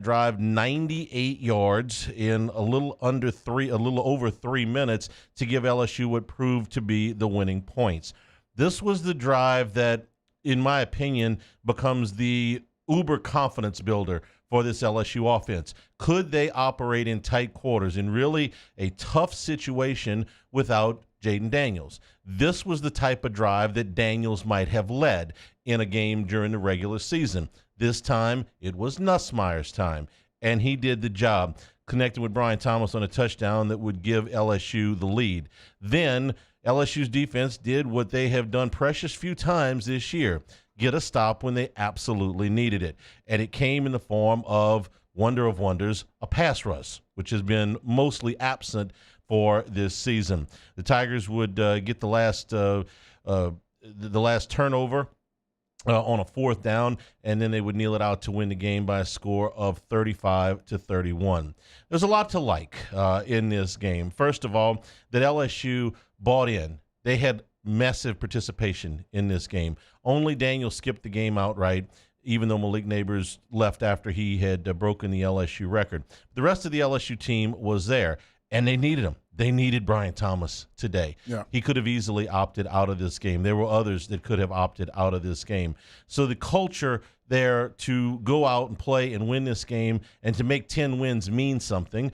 drive 98 yards in a little over 3 minutes to give LSU what proved to be the winning points. This was the drive that, in my opinion, becomes the uber confidence builder for this LSU offense. Could they operate in tight quarters in really a tough situation without Jaden Daniels? This was the type of drive that Daniels might have led in a game during the regular season. This time, it was Nussmeier's time, and he did the job, connecting with Brian Thomas on a touchdown that would give LSU the lead. Then LSU's defense did what they have done precious few times this year, get a stop when they absolutely needed it. And it came in the form of, wonder of wonders, a pass rush, which has been mostly absent for this season. The Tigers would get the last turnover on a fourth down, and then they would kneel it out to win the game by a score of 35-31. There's a lot to like in this game. First of all, that LSU bought in. They had massive participation in this game. Only Daniel skipped the game outright, even though Malik Neighbors left after he had broken the LSU record. The rest of the LSU team was there, and they needed him. They needed Brian Thomas today. Yeah. He could have easily opted out of this game. There were others that could have opted out of this game. So the culture there to go out and play and win this game and to make 10 wins mean something,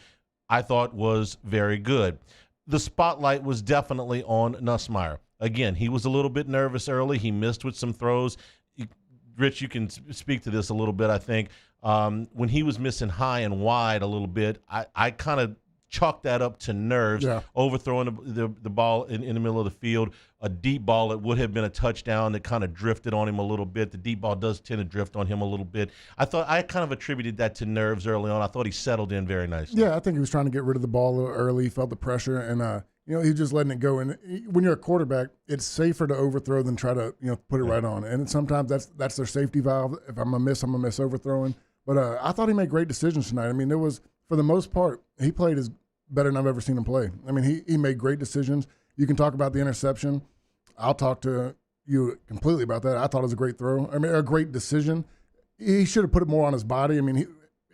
I thought was very good. The spotlight was definitely on Nussmeier. Again, he was a little bit nervous early. He missed with some throws. Rich, you can speak to this a little bit, I think. When he was missing high and wide a little bit, I kind of chalk that up to nerves, overthrowing the ball in the middle of the field, a deep ball that would have been a touchdown that kind of drifted on him a little bit. The deep ball does tend to drift on him a little bit. I kind of attributed that to nerves early on. I thought he settled in very nicely. Yeah, I think he was trying to get rid of the ball a little early. He felt the pressure, and he was just letting it go. And when you're a quarterback, it's safer to overthrow than try to put it right on. And sometimes that's their safety valve. If I'm gonna miss, overthrowing. But I thought he made great decisions tonight. I mean, it was, for the most part, he played better than I've ever seen him play. I mean, he made great decisions. You can talk about the interception. I'll talk to you completely about that. I thought it was a great throw. I mean, a great decision. He should have put it more on his body. I mean,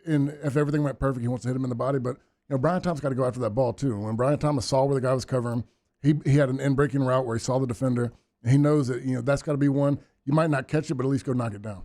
if everything went perfect, he wants to hit him in the body. But Brian Thomas got to go after that ball too. When Brian Thomas saw where the guy was covering, he had an in-breaking route where he saw the defender, and he knows that that's got to be one. You might not catch it, but at least go knock it down.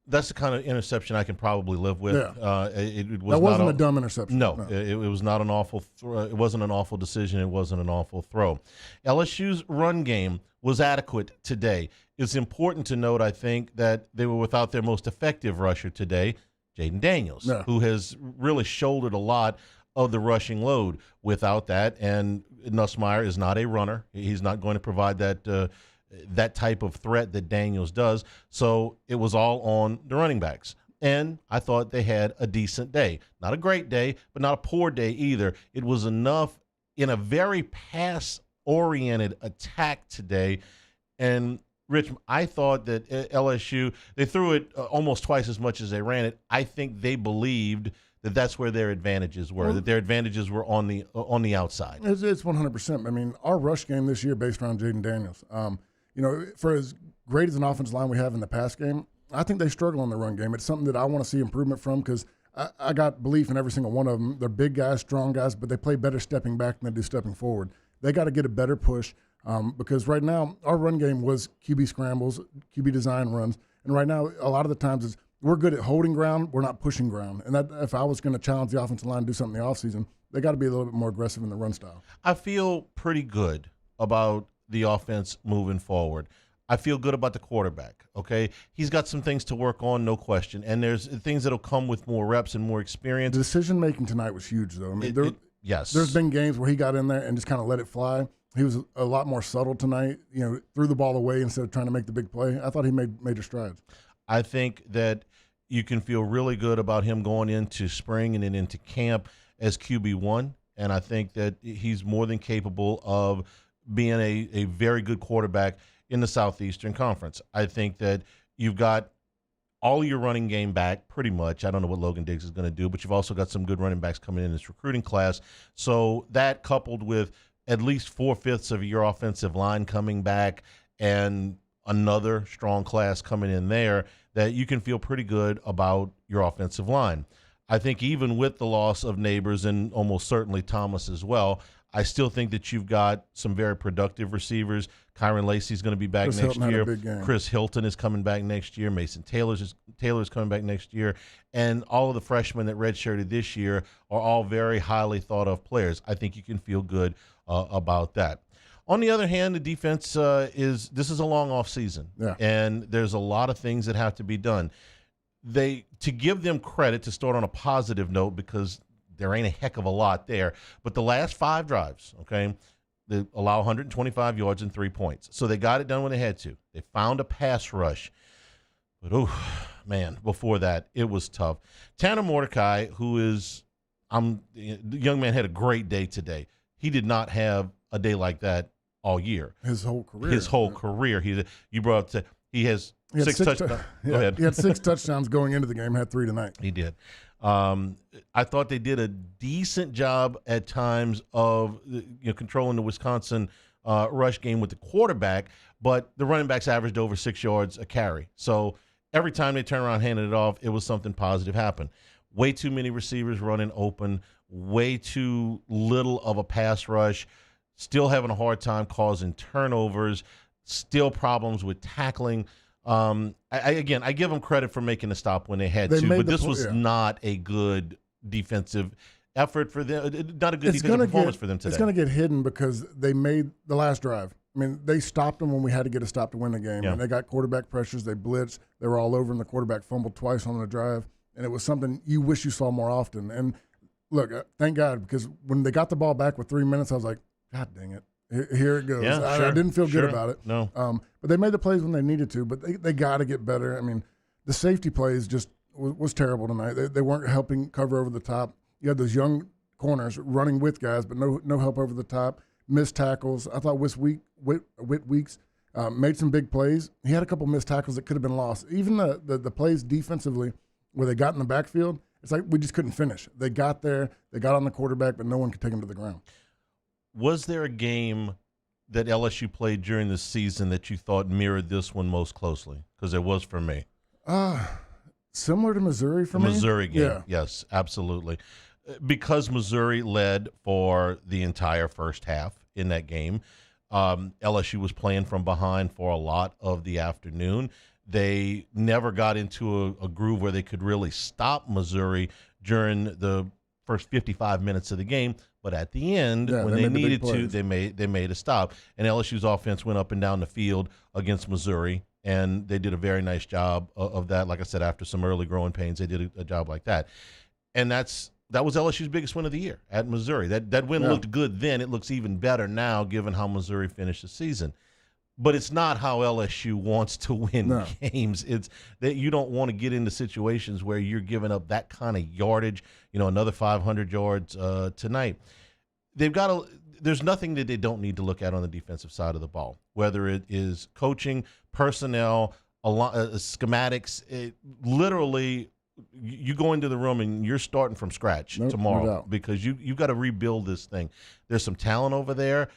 That's the kind of interception I can probably live with. Yeah. That wasn't a dumb interception. No. It was not an awful it wasn't an awful decision. It wasn't an awful throw. LSU's run game was adequate today. It's important to note, I think, that they were without their most effective rusher today, Jaden Daniels, who has really shouldered a lot of the rushing load. Without that, and Nussmeier is not a runner. He's not going to provide that type of threat that Daniels does. So it was all on the running backs. And I thought they had a decent day. Not a great day, but not a poor day either. It was enough in a very pass-oriented attack today. And, Rich, I thought that LSU, they threw it almost twice as much as they ran it. I think they believed that that's where their advantages were, that their advantages were on the outside. It's 100%. I mean, our rush game this year based around Jaden Daniels. For as great as an offensive line we have in the pass game, I think they struggle in the run game. It's something that I want to see improvement from because I got belief in every single one of them. They're big guys, strong guys, but they play better stepping back than they do stepping forward. They got to get a better push because right now our run game was QB scrambles, QB design runs, and right now a lot of the times we're good at holding ground, we're not pushing ground. And that if I was going to challenge the offensive line to do something in the offseason, they got to be a little bit more aggressive in the run style. I feel pretty good about the offense moving forward. I feel good about the quarterback, okay? He's got some things to work on, no question, and there's things that will come with more reps and more experience. The decision-making tonight was huge, though. I mean, there's been games where he got in there and just kind of let it fly. He was a lot more subtle tonight, threw the ball away instead of trying to make the big play. I thought he made major strides. I think that you can feel really good about him going into spring and then into camp as QB1, and I think that he's more than capable of being a very good quarterback in the Southeastern Conference. I think that you've got all your running game back pretty much. I don't know what Logan Diggs is going to do, but you've also got some good running backs coming in this recruiting class. So that coupled with at least 4/5 of your offensive line coming back and another strong class coming in there, that you can feel pretty good about your offensive line. I think even with the loss of Neighbors and almost certainly Thomas as well, I still think that you've got some very productive receivers. Kyron Lacey's going to be back Chris next Hilton had a year. big game. Chris Hilton is coming back next year. Mason Taylor's coming back next year. And all of the freshmen that redshirted this year are all very highly thought of players. I think you can feel good about that. On the other hand, the defense this is a long off season. Yeah. And there's a lot of things that have to be done. To give them credit, to start on a positive note, because there ain't a heck of a lot there, but the last 5 drives, okay, they allow 125 yards and 3 points. So they got it done when they had to. They found a pass rush. But, man, before that, it was tough. Tanner Mordecai, the young man had a great day today. He did not have a day like that all year. His whole career. You brought up he has 6 touchdowns. Go ahead. He had 6 touchdowns going into the game, had 3 tonight. He did. I thought they did a decent job at times of controlling the Wisconsin rush game with the quarterback, but the running backs averaged over 6 yards a carry. So every time they turn around, handed it off, it was something positive happen. Way too many receivers running open, way too little of a pass rush, still having a hard time causing turnovers, still problems with tackling. I give them credit for making the stop when they had to, but this was not a good defensive effort for them. Not a good defensive performance for them today. It's going to get hidden because they made the last drive. I mean, they stopped them when we had to get a stop to win the game, and they got quarterback pressures. They blitzed. They were all over, and the quarterback fumbled twice on the drive, and it was something you wish you saw more often. And look, thank God, because when they got the ball back with 3 minutes, I was like, God dang it. Here it goes. Yeah, I didn't feel good about it. No. But they made the plays when they needed to, but they got to get better. I mean, the safety plays just was terrible tonight. They weren't helping cover over the top. You had those young corners running with guys, but no help over the top. Missed tackles. I thought Whit Weeks made some big plays. He had a couple missed tackles that could have been lost. Even the plays defensively where they got in the backfield, it's like we just couldn't finish. They got there, they got on the quarterback, but no one could take them to the ground. Was there a game that LSU played during the season that you thought mirrored this one most closely? Because it was for me. Similar to Missouri for me. Missouri game, yes, absolutely. Because Missouri led for the entire first half in that game, LSU was playing from behind for a lot of the afternoon. They never got into a groove where they could really stop Missouri during the first 55 minutes of the game. But at the end, when they needed to, they made a stop. And LSU's offense went up and down the field against Missouri, and they did a very nice job of that. Like I said, after some early growing pains, they did a job like that. And that was LSU's biggest win of the year at Missouri. That win looked good then. It looks even better now, given how Missouri finished the season. But it's not how LSU wants to win games. It's that you don't want to get into situations where you're giving up that kind of yardage. Another 500 yards tonight. There's nothing that they don't need to look at on the defensive side of the ball, whether it is coaching, personnel, schematics. Literally, you go into the room and you're starting from scratch tomorrow because you've got to rebuild this thing. There's some talent over there.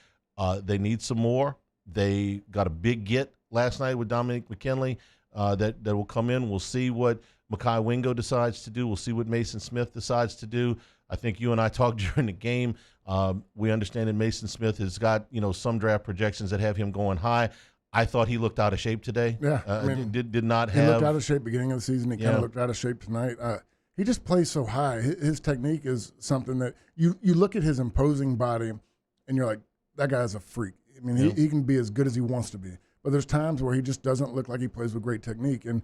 They need some more. They got a big get last night with Dominic McKinley that will come in. We'll see what Mekhi Wingo decides to do. We'll see what Mason Smith decides to do. I think you and I talked during the game. We understand that Mason Smith has got some draft projections that have him going high. I thought he looked out of shape today. Yeah, did not have. He looked out of shape beginning of the season. He kind of looked out of shape tonight. He just plays so high. His technique is something that you look at his imposing body, and you're like, that guy's a freak. I mean, he can be as good as he wants to be. But there's times where he just doesn't look like he plays with great technique. And,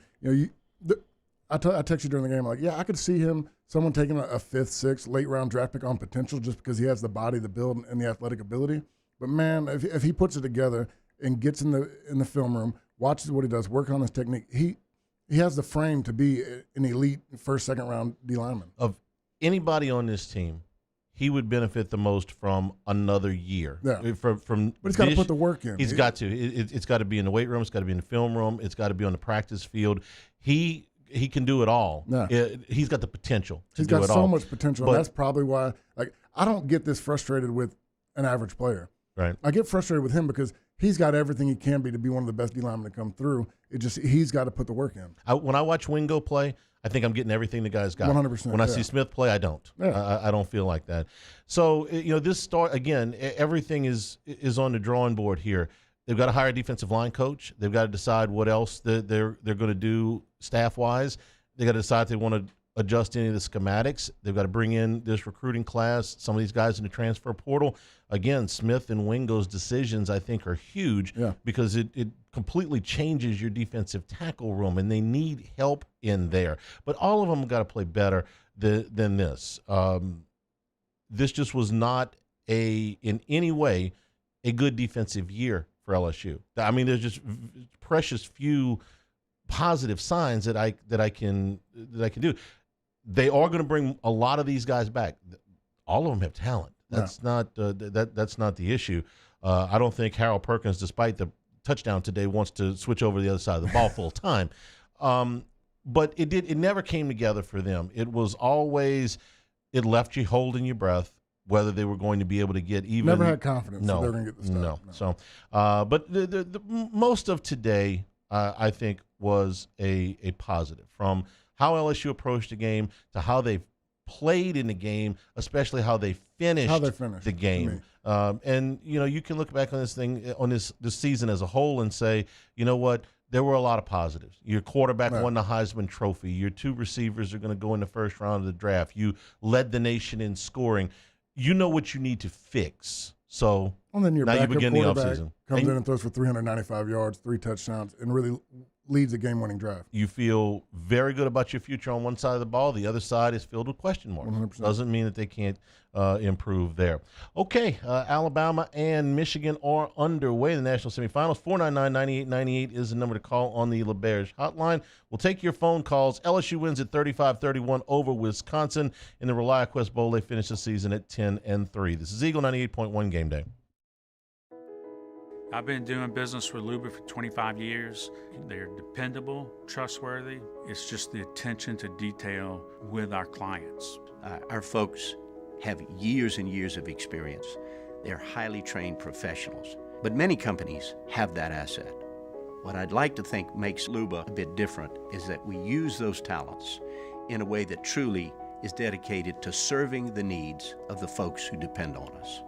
I text you during the game, like, I could see someone taking a 5th, 6th, late-round draft pick on potential just because he has the body, the build, and the athletic ability. But, man, if he puts it together and gets in the film room, watches what he does, work on his technique, he has the frame to be an elite first, second-round D lineman. Of anybody on this team, he would benefit the most from another year. Yeah. But he's got to put the work in. He's got to. It's got to be in the weight room. It's got to be in the film room. It's got to be on the practice field. He can do it all. Yeah. He's got the potential to do it all. He's got so much potential, and that's probably why. Like, I don't get this frustrated with an average player. Right. I get frustrated with him because he's got everything he can be to be one of the best D linemen to come through. He's got to put the work in. When I watch Wingo play, I think I'm getting everything the guys got. 100%. When I see Smith play, I don't. Yeah. I don't feel like that. So, this start, again, everything is on the drawing board here. They've got to hire a defensive line coach. They've got to decide what else they're going to do staff-wise. They've got to decide if they want to adjust any of the schematics. They've got to bring in this recruiting class, some of these guys in the transfer portal. Again, Smith and Wingo's decisions, I think, are huge because it completely changes your defensive tackle room, and they need help in there. But all of them got to play better than this. This just was not in any way a good defensive year for LSU. I mean, there's just precious few positive signs that I can do. They are going to bring a lot of these guys back. All of them have talent. That's not that's not the issue. I don't think Harold Perkins, despite the touchdown today, wants to switch over to the other side of the ball full time. But it never came together for them. It was always, it left you holding your breath whether they were going to be able to get even. Never had confidence that they were going to get the stuff. No. So, but the most of today, I think, was a positive, from how LSU approached the game to how they played in the game, especially how they finished the game. And you can look back on this thing, on this season as a whole, and say, you know what, there were a lot of positives. Your quarterback won the Heisman Trophy. Your two receivers are going to go in the first round of the draft. You led the nation in scoring. You know what you need to fix. So then your now you begin the offseason. Comes in and throws for 395 yards, 3 touchdowns, and really leads a game-winning drive. You feel very good about your future on one side of the ball. The other side is filled with question marks. 100%. Doesn't mean that they can't improve there. Okay, Alabama and Michigan are underway in the national semifinals. 499-9898 is the number to call on the LeBears hotline. We'll take your phone calls. LSU wins at 35-31 over Wisconsin. In the ReliaQuest Bowl, they finish the season at 10-3. This is Eagle 98.1 Game Day. I've been doing business with Luba for 25 years. They're dependable, trustworthy. It's just the attention to detail with our clients. Our folks have years and years of experience. They're highly trained professionals, but many companies have that asset. What I'd like to think makes Luba a bit different is that we use those talents in a way that truly is dedicated to serving the needs of the folks who depend on us.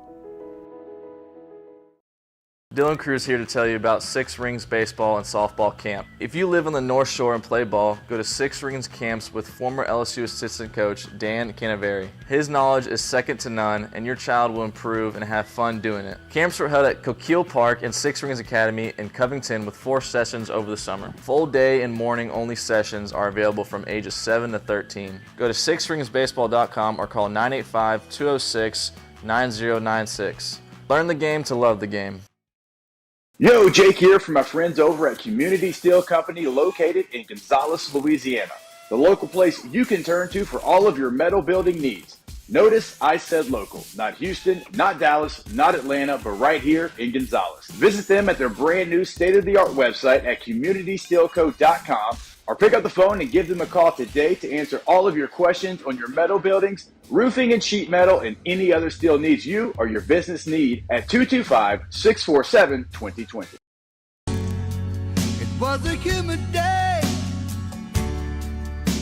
Dylan Cruz here to tell you about Six Rings Baseball and Softball Camp. If you live on the North Shore and play ball, go to Six Rings Camps with former LSU assistant coach Dan Canaveri. His knowledge is second to none, and your child will improve and have fun doing it. Camps were held at Coquille Park and Six Rings Academy in Covington with 4 sessions over the summer. Full day and morning only sessions are available from ages 7 to 13. Go to sixringsbaseball.com or call 985-206-9096. Learn the game to love the game. Yo, Jake here from my friends over at Community Steel Company located in Gonzales, Louisiana. The local place you can turn to for all of your metal building needs. Notice I said local, not Houston, not Dallas, not Atlanta, but right here in Gonzales. Visit them at their brand new state-of-the-art website at communitysteelco.com or pick up the phone and give them a call today to answer all of your questions on your metal buildings, roofing and sheet metal, and any other steel needs you or your business need at 225-647-2020. It was a humid day,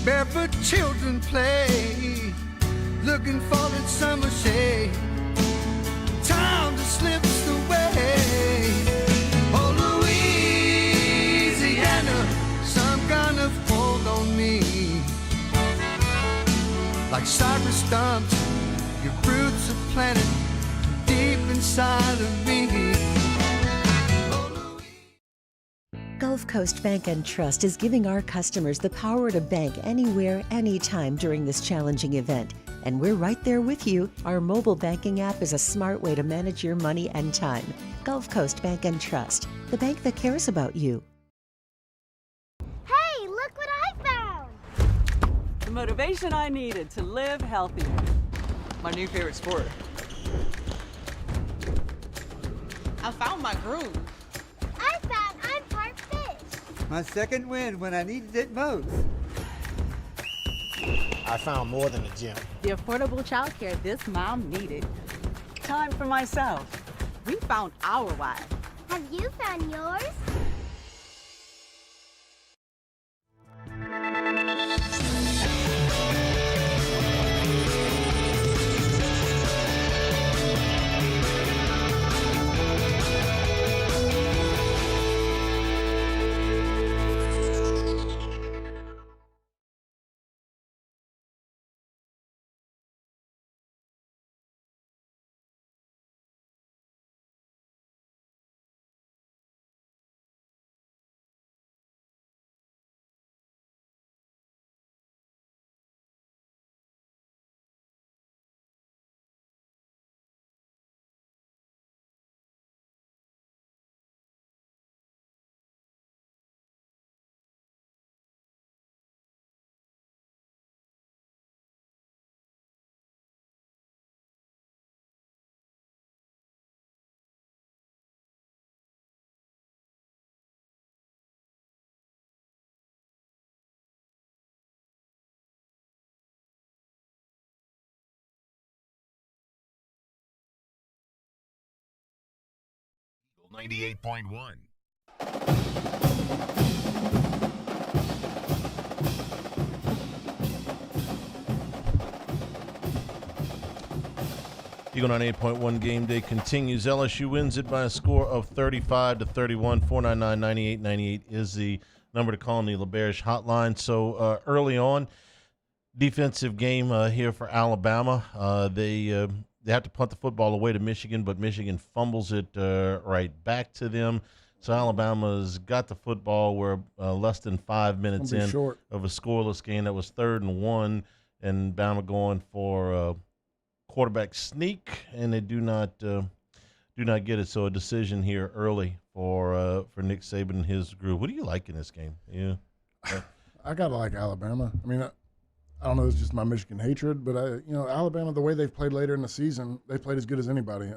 barefoot children play, looking for that summer shade, time just slips away. Oh, Louisiana, some kind of hold on me, like cypress stumps, your roots are planted deep inside of me. Gulf Coast Bank and Trust is giving our customers the power to bank anywhere, anytime during this challenging event. And we're right there with you. Our mobile banking app is a smart way to manage your money and time. Gulf Coast Bank and Trust, the bank that cares about you. Hey, look what I found! The motivation I needed to live healthy. My new favorite sport. I found my groove. I found I'm part fish. My second win when I needed it most. I found more than a gym. The affordable childcare this mom needed. Time for myself. We found our why. Have you found yours? 98.1. Eagle 98.1 game day continues. LSU wins it by a score of 35-31. 499-9898 is the number to call on the LaBerge hotline. So early on, defensive game here for Alabama. They have to punt the football away to Michigan, but Michigan fumbles it right back to them. So Alabama's got the football. We're less than 5 minutes in of a scoreless game. That was 3rd and 1, and Bama going for quarterback sneak, and they do not get it. So a decision here early for Nick Saban and his group. What do you like in this game? Yeah, I gotta like Alabama. I mean, I don't know, it's just my Michigan hatred, but Alabama, the way they've played later in the season, they played as good as anybody.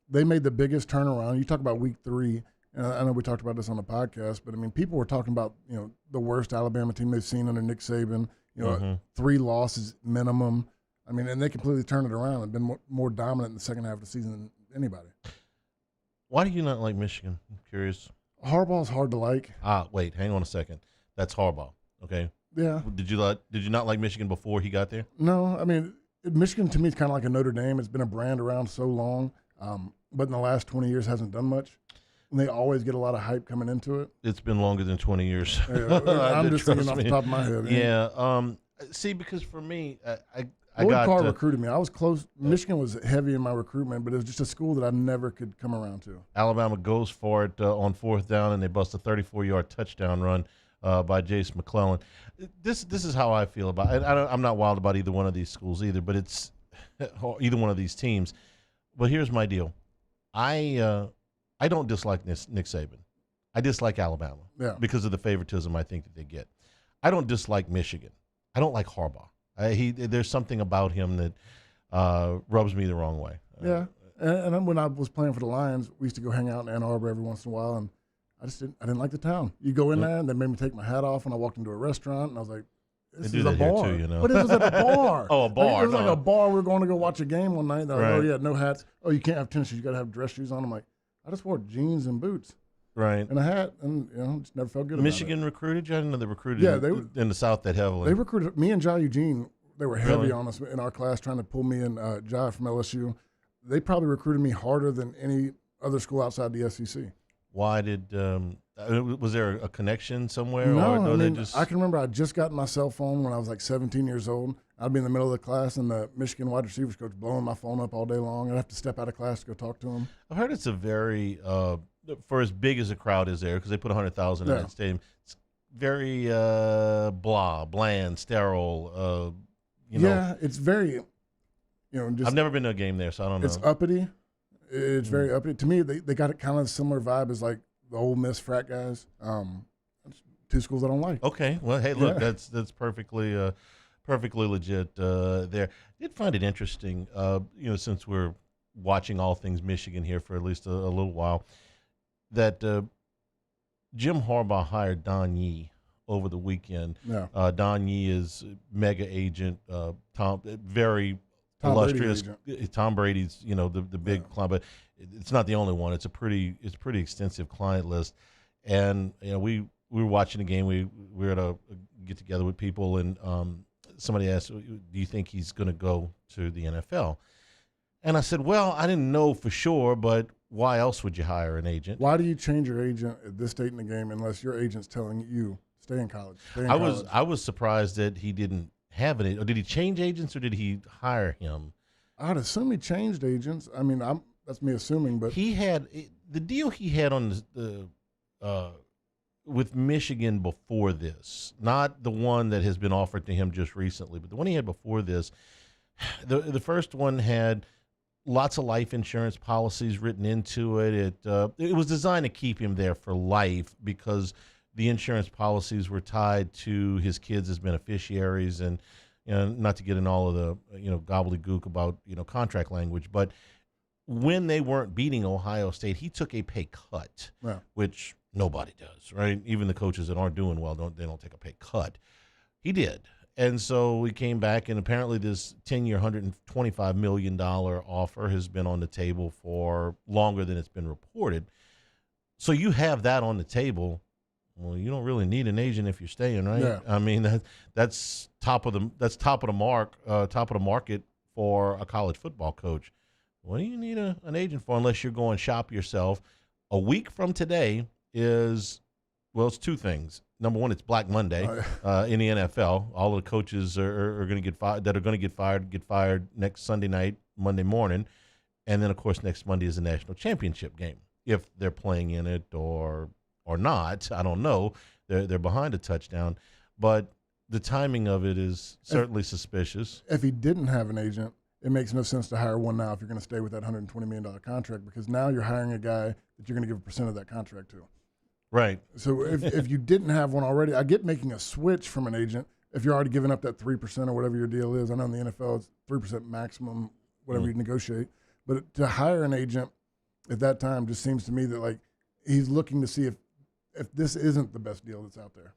They made the biggest turnaround. You talk about week 3. I know we talked about this on the podcast, but I mean, people were talking about the worst Alabama team they've seen under Nick Saban. 3 losses minimum. I mean, and they completely turned it around and been more dominant in the second half of the season than anybody. Why do you not like Michigan? I'm curious. Harbaugh's hard to like. Wait, hang on a second. That's Harbaugh, okay? Yeah. Did you not like Michigan before he got there? No, I mean, Michigan to me is kind of like a Notre Dame. It's been a brand around so long, but in the last 20 years hasn't done much. And they always get a lot of hype coming into it. It's been longer than 20 years. Yeah, I'm just thinking off the top of my head. Yeah. See, because for me, Lloyd Carr recruited me. I was close. Michigan was heavy in my recruitment, but it was just a school that I never could come around to. Alabama goes for it on 4th down, and they bust a 34-yard touchdown run by Jace McClellan. This is how I feel about it. I'm not wild about either one of these schools either, but it's either one of these teams. But here's my deal. I don't dislike Nick Saban. I dislike Alabama because of the favoritism I think that they get. I don't dislike Michigan. I don't like Harbaugh. There's something about him that rubs me the wrong way. Yeah, and then when I was playing for the Lions, we used to go hang out in Ann Arbor every once in a while, and I didn't like the town. You go in there, and they made me take my hat off, and I walked into a restaurant, and I was like, "This is a bar." Too, But it was at a bar. Oh, a bar. It was like a bar. We were going to go watch a game one night. And they're like, Right. "Oh yeah, no hats. Oh, you can't have tennis shoes. You got to have dress shoes on." I'm like, I just wore jeans and boots. Right. And a hat, and just never felt good Michigan about it. recruited you? I didn't know they recruited in the South that heavily. They recruited me and Jai Eugene. They were heavy Really? on us in our class, trying to pull me and Jai from LSU. They probably recruited me harder than any other school outside the SEC. Why did was there a connection somewhere? No, or I mean, just... I can remember I just got my cell phone when I was like 17 years old. I'd be in the middle of the class, and the Michigan wide receivers coach blowing my phone up all day long. I'd have to step out of class to go talk to him. I've heard it's a very for as big as a crowd is there, because they put 100,000 in that stadium. It's very bland, sterile. It's very, just, I've never been to a game there, so I don't know. It's uppity. It's very uppity. To me, they got a kind of similar vibe as like the Ole Miss frat guys. Two schools I don't like. Okay, well, hey, look, that's perfectly legit there. I did find it interesting, since we're watching all things Michigan here for at least a little while, that Jim Harbaugh hired Don Yee over the weekend. Yeah. Don Yee is mega agent, very illustrious. Tom Brady's, the big client, but it's not the only one. It's a pretty extensive client list, and we were watching the game. We were at a get together with people, and somebody asked, "Do you think he's going to go to the NFL?" And I said, "Well, I didn't know for sure, but why else would you hire an agent?" Why do you change your agent at this state in the game unless your agent's telling you stay in college? I was surprised that he didn't have an agent. Or did he change agents, or did he hire him? I'd assume he changed agents. I mean, that's me assuming, but he had the deal he had on the with Michigan before this, not the one that has been offered to him just recently, but the one he had before this. The first one had lots of life insurance policies written into it. It was designed to keep him there for life because the insurance policies were tied to his kids as beneficiaries, and not to get in all of the gobbledygook about contract language, but when they weren't beating Ohio State, he took a pay cut, which nobody does, right? Even the coaches that aren't doing well don't take a pay cut. He did. And so we came back, and apparently this 10-year, $125 million offer has been on the table for longer than it's been reported. So you have that on the table. Well, you don't really need an agent if you're staying, right? Yeah. I mean, that's top of the market for a college football coach. What do you need an agent for unless you're going shop yourself? A week from today is, well, it's two things. Number one, it's Black Monday in the NFL. All of the coaches are going to get fired. That are going to get fired next Sunday night, Monday morning, and then of course next Monday is the national championship game if they're playing in it or not. I don't know. They're behind a touchdown, but the timing of it is certainly suspicious. If he didn't have an agent, it makes no sense to hire one now if you're going to stay with that $120 million contract, because now you're hiring a guy that you're going to give a percent of that contract to. Right. So if you didn't have one already, I get making a switch from an agent if you're already giving up that 3% or whatever your deal is. I know in the NFL it's 3% maximum, whatever you negotiate. But to hire an agent at that time just seems to me that like he's looking to see if this isn't the best deal that's out there.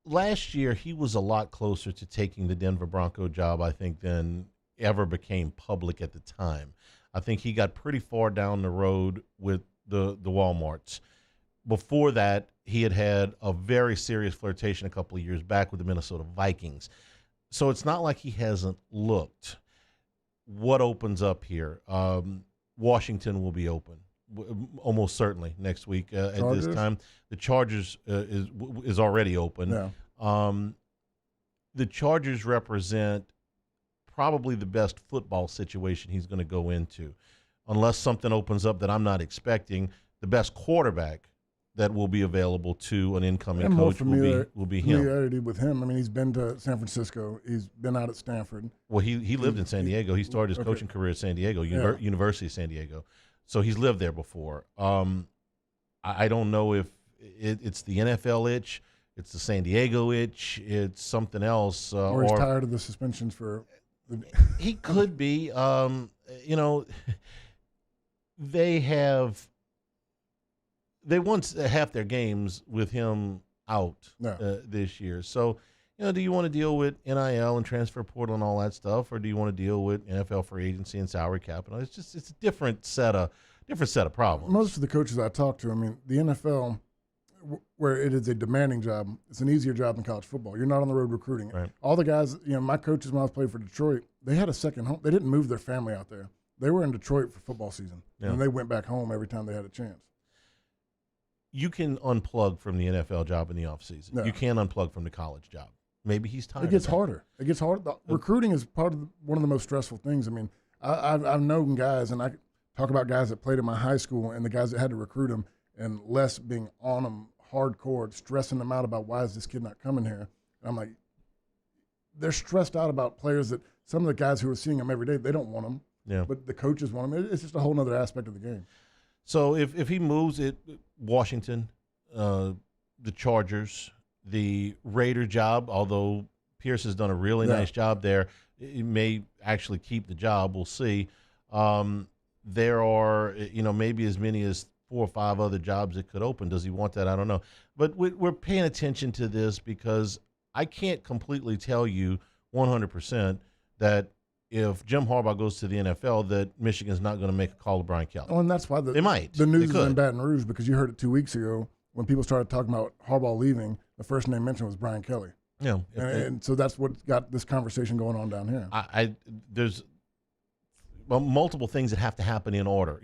Last year, he was a lot closer to taking the Denver Bronco job, I think, than ever became public at the time. I think he got pretty far down the road with the Walmarts. Before that, he had a very serious flirtation a couple of years back with the Minnesota Vikings. So it's not like he hasn't looked. What opens up here? Washington will be open almost certainly next week at this time. The Chargers is already open. Yeah. The Chargers represent probably the best football situation he's going to go into, unless something opens up that I'm not expecting. The best quarterback that will be available to an incoming coach will be him. Familiarity with him. I mean, he's been to San Francisco. He's been out at Stanford. Well, he lived in San Diego. He started his coaching career at San Diego, University of San Diego. So he's lived there before. I don't know if it's the NFL itch, it's the San Diego itch, it's something else. Or he's tired of the suspensions for he could be. They won half their games with him out this year. So, do you want to deal with NIL and transfer portal and all that stuff, or do you want to deal with NFL free agency and salary cap? And it's a different set of problems. Most of the coaches I talk to, I mean, the NFL, where it is a demanding job, it's an easier job than college football. You're not on the road recruiting. Right. All the guys, my coaches when I was playing for Detroit, they had a second home. They didn't move their family out there. They were in Detroit for football season, and they went back home every time they had a chance. You can unplug from the NFL job in the offseason. No. You can't unplug from the college job. Maybe he's tired. It gets harder. It gets harder. Recruiting is one of the most stressful things. I mean, I've known guys, and I talk about guys that played at my high school and the guys that had to recruit them, and Les being on them hardcore, stressing them out about why is this kid not coming here. And I'm like, they're stressed out about players that some of the guys who are seeing them every day, they don't want them. Yeah. But the coaches want them. It's just a whole other aspect of the game. So if he moves it, Washington, the Chargers, the Raider job, although Pierce has done a really nice job there, he may actually keep the job. We'll see. There are, maybe as many as 4 or 5 other jobs that could open. Does he want that? I don't know. But we're paying attention to this because I can't completely tell you 100% that if Jim Harbaugh goes to the NFL, that Michigan's not going to make a call to Brian Kelly. Oh, and that's why they might. The news is in Baton Rouge, because you heard it 2 weeks ago when people started talking about Harbaugh leaving. The first name mentioned was Brian Kelly. Yeah, and so that's what got this conversation going on down here. There's multiple things that have to happen in order.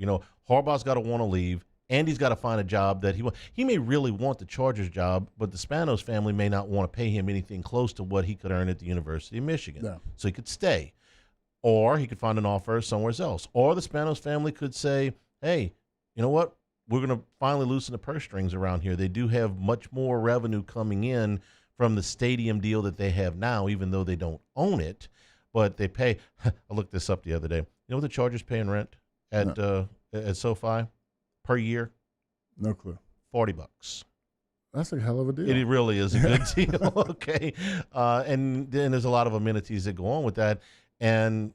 Harbaugh's got to want to leave. Andy's got to find a job that he may really want the Chargers job, but the Spanos family may not want to pay him anything close to what he could earn at the University of Michigan. Yeah. So he could stay. Or he could find an offer somewhere else. Or the Spanos family could say, hey, you know what? We're going to finally loosen the purse strings around here. They do have much more revenue coming in from the stadium deal that they have now, even though they don't own it. But they pay. I looked this up the other day. You know what the Chargers pay in rent at SoFi per year? No clue. $40. That's a hell of a deal. It really is a good deal. Okay. And then there's a lot of amenities that go on with that. And,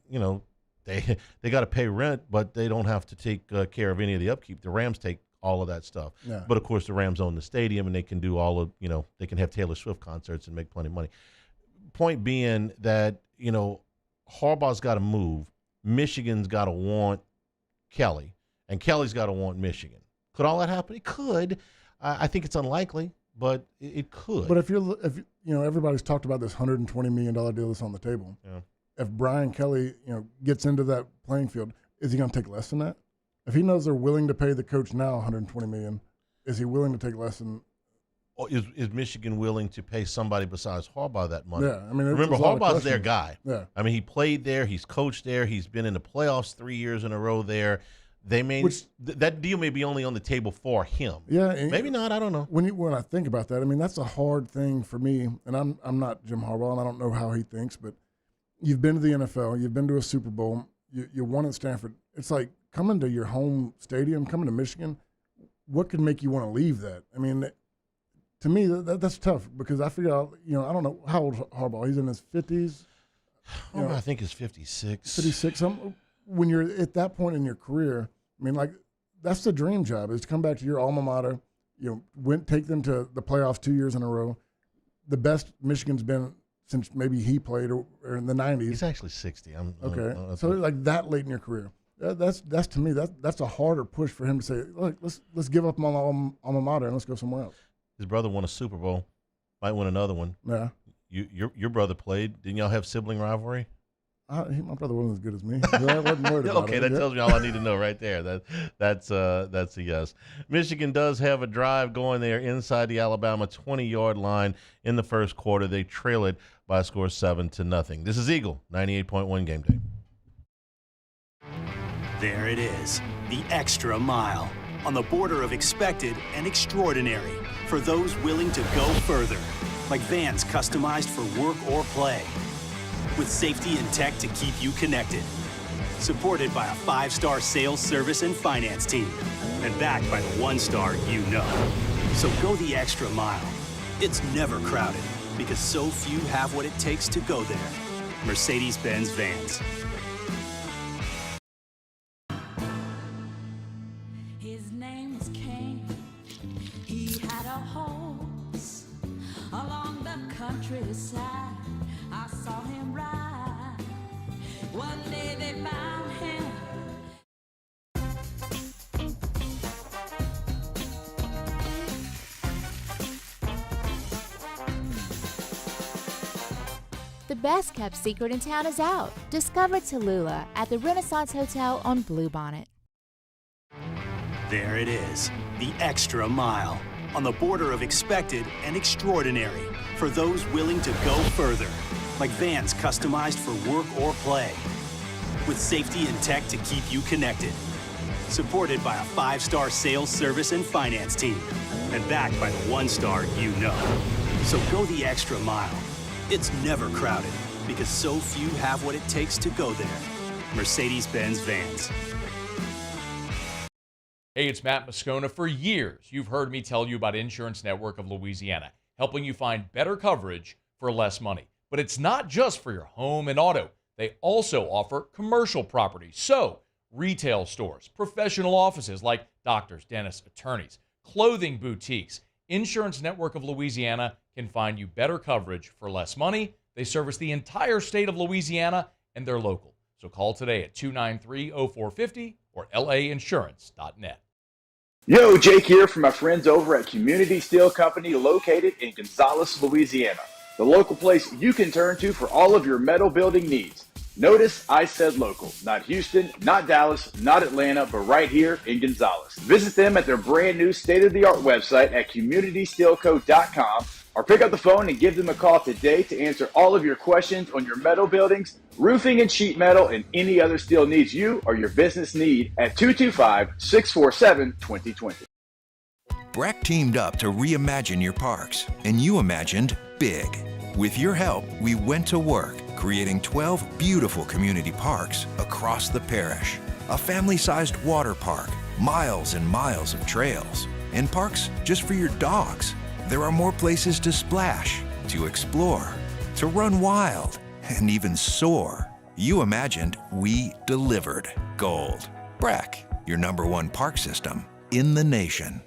they got to pay rent, but they don't have to take care of any of the upkeep. The Rams take all of that stuff. Yeah. But, of course, the Rams own the stadium, and they can do all of, they can have Taylor Swift concerts and make plenty of money. Point being that, Harbaugh's got to move. Michigan's got to want Kelly, and Kelly's got to want Michigan. Could all that happen? It could. I think it's unlikely, but it could. But if everybody's talked about this $120 million deal that's on the table. Yeah. If Brian Kelly, gets into that playing field, is he going to take less than that? If he knows they're willing to pay the coach now $120 million, is he willing to take less than? Or is Michigan willing to pay somebody besides Harbaugh that money? Yeah, I mean, remember Harbaugh's their guy. Yeah, I mean, he played there, he's coached there, he's been in the playoffs 3 years in a row there. They may that deal may be only on the table for him. Yeah, maybe not. I don't know. When I think about that, I mean, that's a hard thing for me. And I'm not Jim Harbaugh, and I don't know how he thinks. But you've been to the NFL, you've been to a Super Bowl, you won at Stanford. It's like coming to your home stadium, coming to Michigan. What could make you want to leave that? I mean, to me, that's tough because I figure out. I don't know how old Harbaugh. He's in his 50s. I think he's 56. 56. When you're at that point in your career, I mean, like, that's the dream job is to come back to your alma mater, take them to the playoffs 2 years in a row. The best Michigan's been since maybe he played or in the 90s. He's actually 60. Okay. So like that late in your career. That's to me, that's a harder push for him to say, look, let's give up on alma mater and let's go somewhere else. His brother won a Super Bowl. Might win another one. Yeah. Your brother played. Didn't y'all have sibling rivalry? My brother wasn't as good as me. I wasn't worried about okay, it. that tells me all I need to know right there. That's a yes. Michigan does have a drive going there inside the Alabama 20-yard line in the first quarter. They trail it by a score 7-0. This is Eagle 98.1 Game Day. There it is, the extra mile on the border of expected and extraordinary for those willing to go further, like vans customized for work or play. With safety and tech to keep you connected. Supported by a 5-star sales, service, and finance team. And backed by the 1-star you know. So go the extra mile. It's never crowded because so few have what it takes to go there. Mercedes-Benz Vans. His name was Cain. He had a horse along the countryside. I saw him ride. One day they found him. The best kept secret in town is out. Discover Tallulah at the Renaissance Hotel on Bluebonnet. There it is, the extra mile on the border of expected and extraordinary for those willing to go further. Like vans customized for work or play. With safety and tech to keep you connected. Supported by a 5-star sales, service, and finance team. And backed by the 1-star you know. So go the extra mile. It's never crowded because so few have what it takes to go there. Mercedes-Benz Vans. Hey, it's Matt Moscona. For years, you've heard me tell you about Insurance Network of Louisiana, helping you find better coverage for less money. But it's not just for your home and auto. They also offer commercial properties. So, retail stores, professional offices like doctors, dentists, attorneys, clothing boutiques. Insurance Network of Louisiana can find you better coverage for less money. They service the entire state of Louisiana, and they're local. So call today at 293-0450 or lainsurance.net. Yo, Jake here from my friends over at Community Steel Company located in Gonzales, Louisiana. The local place you can turn to for all of your metal building needs. Notice I said local, not Houston, not Dallas, not Atlanta, but right here in Gonzales. Visit them at their brand new state-of-the-art website at communitysteelco.com or pick up the phone and give them a call today to answer all of your questions on your metal buildings, roofing and sheet metal, and any other steel needs you or your business need at 225-647-2020. Breck teamed up to reimagine your parks, and you imagined big. With your help, we went to work, creating 12 beautiful community parks across the parish. A family-sized water park, miles and miles of trails, and parks just for your dogs. There are more places to splash, to explore, to run wild, and even soar. You imagined, we delivered. Gold. Breck, your #1 park system in the nation.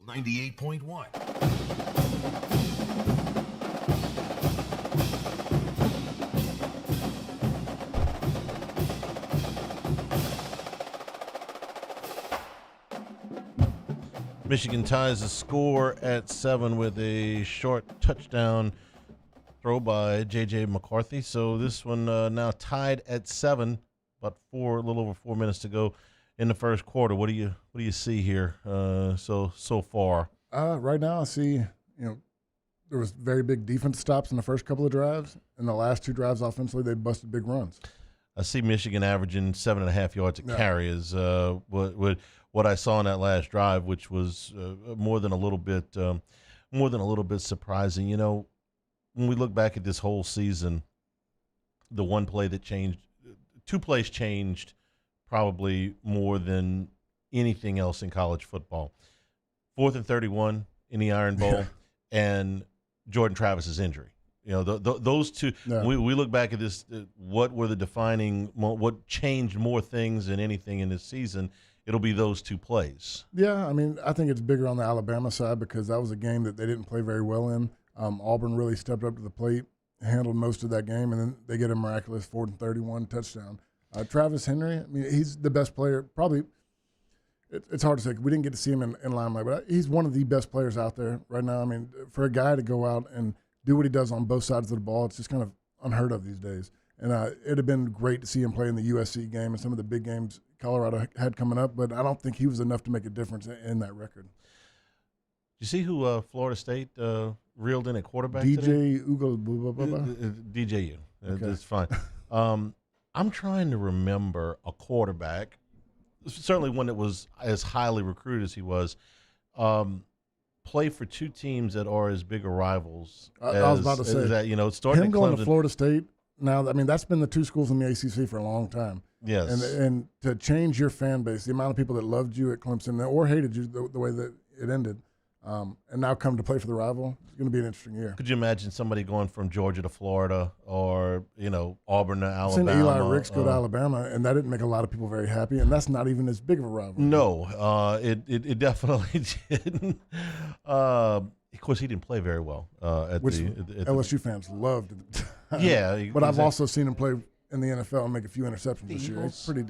98.1. Michigan ties the score at 7 with a short touchdown throw by J.J. McCarthy. So this one now tied at 7, about a little over 4 minutes to go in the first quarter. What do you see here so far? Right now, I see there was very big defense stops in the first couple of drives, and the last 2 drives offensively they busted big runs. I see Michigan averaging 7.5 yards a carry is what I saw in that last drive, which was more than a little bit surprising. When we look back at this whole season, the one play that changed, 2 plays changed probably more than anything else in college football. 4th and 31 in the Iron Bowl and Jordan Travis's injury. Those two. Yeah. We look back at this. What were the defining? What changed more things than anything in this season? It'll be those 2 plays. Yeah, I mean, I think it's bigger on the Alabama side because that was a game that they didn't play very well in. Auburn really stepped up to the plate, handled most of that game, and then they get a miraculous 4th and 31 touchdown. Travis Henry, I mean, he's the best player. Probably, it's hard to say. We didn't get to see him in limelight, but he's one of the best players out there right now. I mean, for a guy to go out and do what he does on both sides of the ball, it's just kind of unheard of these days. And it'd have been great to see him play in the USC game and some of the big games Colorado had coming up, but I don't think he was enough to make a difference in that record. Did you see who Florida State reeled in at quarterback DJ today? Ugo. DJU. Okay. That's fine. I'm trying to remember a quarterback, certainly one that was as highly recruited as he was, play for 2 teams that are as big a rivals. I was about to say that. Starting him at going Clemson, to Florida State. Now, I mean, that's been the 2 schools in the ACC for a long time. Yes. And to change your fan base, the amount of people that loved you at Clemson or hated you the way that it ended, and now come to play for the rival, it's going to be an interesting year. Could you imagine somebody going from Georgia to Florida or, Auburn to I've seen Alabama? Eli Ricks go to Alabama, and that didn't make a lot of people very happy, and that's not even as big of a rival. No, it definitely didn't. Of course, he didn't play very well. Which LSU fans loved. Yeah. But I've also seen him play in the NFL and make a few interceptions this year. He's pretty